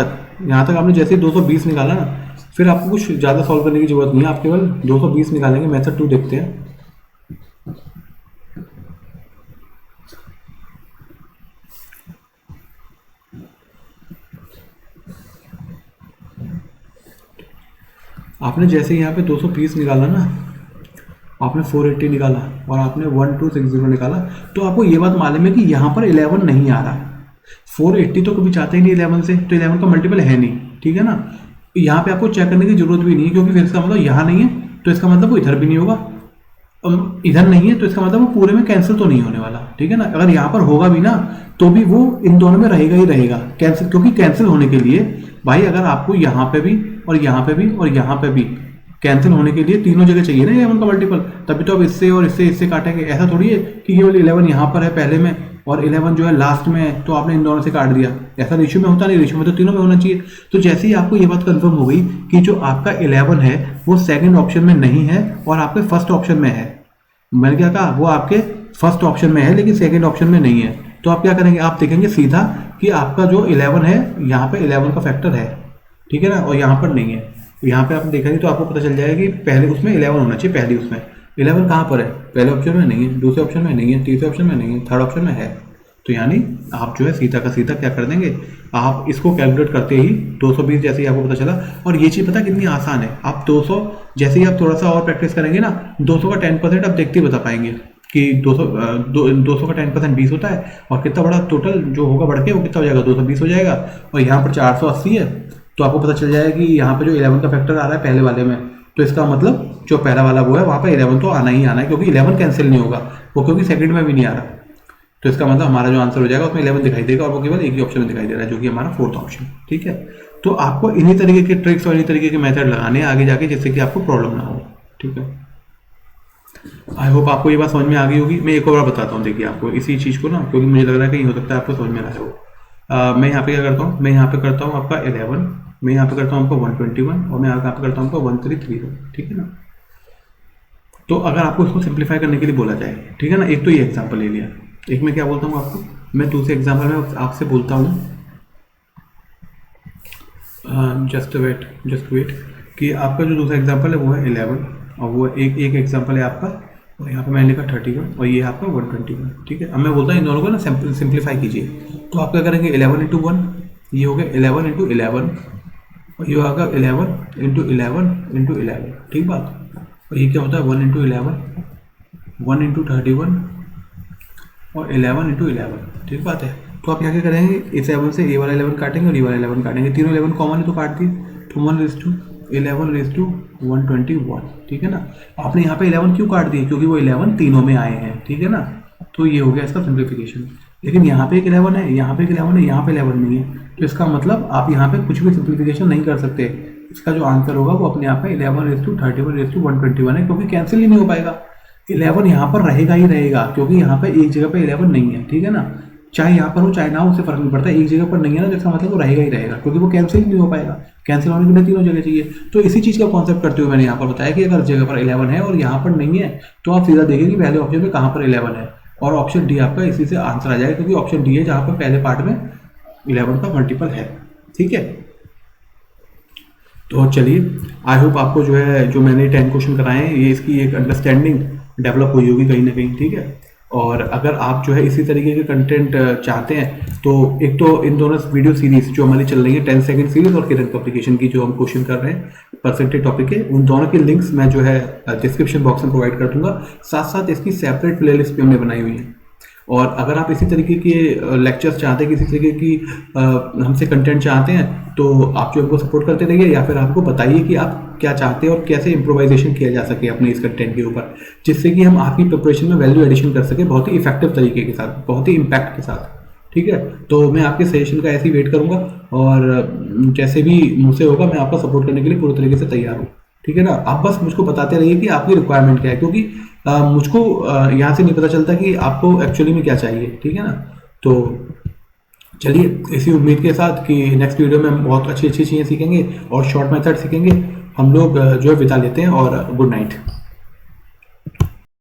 तक आपने जैसे ही 220 निकाला ना, फिर आपको कुछ ज़्यादा सॉल्व करने की जरूरत नहीं है, आप केवल 220 निकालेंगे। मेथड 2 देखते हैं। आपने जैसे यहाँ पे 220 निकाला ना, आपने 480 निकाला और आपने 1260 निकाला, तो आपको ये बात मालूम है कि यहाँ पर 11 नहीं आ रहा। 480 तो कभी चाहते ही नहीं 11 से, तो 11 का मल्टीपल है नहीं, ठीक है ना। यहाँ पे आपको चेक करने की जरूरत भी नहीं है, क्योंकि फिर इसका मतलब यहाँ नहीं है, तो इसका मतलब वो इधर भी नहीं होगा, इधर नहीं है तो इसका मतलब वो पूरे में कैंसिल तो नहीं होने वाला, ठीक है ना। अगर यहाँ पर होगा भी ना तो भी वो इन दोनों में रहेगा ही रहेगा कैंसिल, क्योंकि कैंसिल होने के लिए भाई अगर आपको यहाँ पे भी और यहाँ पे भी और यहाँ पे भी कैंसिल होने के लिए तीनों जगह चाहिए ना 11 का मल्टीपल, तभी तो आप इससे और इससे काटेंगे। ऐसा थोड़ी है कि केवल 11 यहाँ पर है पहले में और 11 जो है लास्ट में है, तो आपने इन दोनों से काट दिया। ऐसा रेशियो में होता नहीं, रेशियो में तो तीनों में होना चाहिए। तो जैसे ही आपको ये बात कंफर्म हो गई कि जो आपका 11 है वो सेकंड ऑप्शन में नहीं है और आपके फर्स्ट ऑप्शन में है, मैंने क्या कहा वो आपके फर्स्ट ऑप्शन में है लेकिन सेकंड ऑप्शन में नहीं है, तो आप क्या करेंगे, आप देखेंगे सीधा कि आपका जो 11 है यहाँ पे 11 का फैक्टर है, ठीक है ना, और यहाँ पर नहीं है। यहाँ पे आप देखेंगे तो आपको पता चल जाएगा कि पहले उसमें 11 होना चाहिए, पहले उसमें 11 कहाँ पर है, पहले ऑप्शन में नहीं है, दूसरे ऑप्शन में नहीं है, तीसरे ऑप्शन में नहीं है, थर्ड ऑप्शन में है। तो यानी आप जो है सीधा का सीधा क्या कर देंगे, आप इसको कैलकुलेट करते ही 220 जैसे ही आपको पता चला। और ये चीज़ पता कितनी आसान है, आप 200 जैसे ही आप थोड़ा सा और प्रैक्टिस करेंगे ना, 200 का 10% आप देखते ही बता पाएंगे कि 200 का 10% 20 होता है और कितना बड़ा टोटल जो होगा बढ़ के वो कितना हो जाएगा 220 हो जाएगा। और यहाँ पर 480 है तो आपको पता चल जाएगा कि यहाँ पे जो 11 का फैक्टर आ रहा है पहले वाले में, तो इसका मतलब जो पहला वाला वो है वहाँ पे 11 तो आना ही आना है, क्योंकि 11 कैंसिल नहीं होगा वो, क्योंकि सेकंड में भी नहीं आ रहा। तो इसका मतलब हमारा जो आंसर हो जाएगा उसमें 11 दिखाई देगा और वो केवल एक ही ऑप्शन में दिखाई दे रहा है जो कि हमारा फोर्थ ऑप्शन, ठीक है। तो आपको इन्हीं तरीके के ट्रिक्स और इन्हीं तरीके के मेथड लगाने हैं आगे जाके, जिससे कि आपको प्रॉब्लम ना हो, ठीक है। आई होप आपको ये बात समझ में आ गई होगी। मैं एक और बार बताता हूँ, देखिए आपको इसी चीज़ को ना, क्योंकि मुझे लग रहा है कि हो सकता है आपको समझ में आया हो। मैं यहाँ पे क्या करता हूँ, मैं यहाँ पे करता हूँ आपका 11, मैं यहाँ पे करता हूँ आपका 121 और मैं यहाँ पे करता हूँ आपका 1330, ठीक है ना। तो अगर आपको इसको सिंप्लीफाई करने के लिए बोला जाए, ठीक है ना, एक तो ये एग्जाम्पल ले लिया, एक मैं क्या बोलता हूँ आपको, मैं दूसरे एग्जाम्पल में आपसे बोलता हूँ जस्ट वेट कि आपका जो दूसरा एग्जाम्पल है वो है 11 और वो एक एग्जाम्पल है आपका, और यहाँ पे मैंने लिखा 31 और ये आपका 121, ठीक है। अब मैं बोलता हूँ इन दोनों को ना सिंप्लीफाई कीजिए, तो आप क्या करेंगे 11 इंटू 1, ये हो गया 11 इंटू 11 और ये होगा 11 इंटू 11 इंटू 11, ठीक बात। और ये क्या होता है 1 इंटू 11, 1 इंटू 31 और 11 इंटू 11, ठीक बात है। तो आप यहाँ क्या करेंगे, इस 11 से ये वाला 11 काटेंगे और ये वाला 11 काटेंगे, तीनों 11 कॉमन है तो काट दिए, तो 1:11:121, ठीक है ना। आपने यहाँ पे 11 क्यों काट दिए, क्योंकि वो 11 तीनों में आए हैं, ठीक है ना। तो ये हो गया इसका सिंप्लीफिकेशन। लेकिन यहाँ पे एक 11 है, यहाँ पे एक 11 है, यहाँ पे 11 नहीं है, तो इसका मतलब आप यहाँ पे कुछ भी सिंप्लीफिकेशन नहीं कर सकते। इसका जो आंसर होगा वो अपने आप में 11:31:121 है, क्योंकि कैंसिल ही नहीं हो पाएगा। 11 यहाँ पर रहेगा ही रहेगा, क्योंकि यहाँ पे एक जगह पे 11 नहीं है, ठीक है ना। चाहे यहाँ पर हो चाहे ना हो, उससे फर्क नहीं पड़ता, एक जगह पर नहीं है ना, जिसका मतलब वो रहेगा ही रहेगा, क्योंकि वो कैंसिल नहीं हो पाएगा। कैंसिल होने के लिए तीनों जगह चाहिए। तो इसी चीज़ का कॉन्सेप्ट करते हुए मैंने यहाँ पर बताया कि अगर जगह पर 11 है और यहाँ पर नहीं है, तो आप सीधा देखिए कि पहले ऑप्शन में कहाँ पर 11 है, और ऑप्शन डी आपका इसी से आंसर आ जाएगा, क्योंकि ऑप्शन डी है जहाँ पर पहले पार्ट में 11 का मल्टीपल है। ठीक है, तो चलिए, आई होप आपको जो है, जो मैंने 10 क्वेश्चन कराए हैं, ये इसकी एक अंडरस्टैंडिंग डेवलप हुई होगी कहीं ना कहीं। ठीक है, और अगर आप जो है इसी तरीके के कंटेंट चाहते हैं, तो एक तो इन दोनों वीडियो सीरीज जो हमारी चल रही है, 10 सेकंड सीरीज और किरण पब्लिकेशन की जो हम क्वेश्चन कर रहे हैं परसेंटेज टॉपिक के, उन दोनों के लिंक्स मैं जो है डिस्क्रिप्शन बॉक्स में प्रोवाइड कर दूंगा। साथ साथ इसकी सेपरेट प्लेलिस्ट भी हमने बनाई हुई है। और अगर आप इसी तरीके के लेक्चर्स चाहते हैं, किसी तरीके की हमसे कंटेंट चाहते हैं, तो आप जो हमको सपोर्ट करते रहिए, या फिर आपको बताइए कि आप क्या चाहते हैं और कैसे इम्प्रोवाइजेशन किया जा सके अपने इस कंटेंट के ऊपर, जिससे कि हम आपकी प्रिपरेशन में वैल्यू एडिशन कर सकें बहुत ही इफेक्टिव तरीके के साथ, बहुत ही इम्पैक्ट के साथ। ठीक है, तो मैं आपके सजेशन का ऐसे ही वेट करूंगा, और जैसे भी मुझसे होगा मैं आपका सपोर्ट करने के लिए पूरी तरीके से तैयार हूँ। ठीक है ना, आप बस मुझको बताते रहिए कि आपकी रिक्वायरमेंट क्या है, क्योंकि मुझको यहाँ से नहीं पता चलता कि आपको एक्चुअली में क्या चाहिए। ठीक है ना, तो चलिए, इसी उम्मीद के साथ कि नेक्स्ट वीडियो में हम बहुत अच्छी अच्छी चीज़ें सीखेंगे और शॉर्ट मेथड सीखेंगे, हम लोग जो है विदा लेते हैं, और गुड नाइट।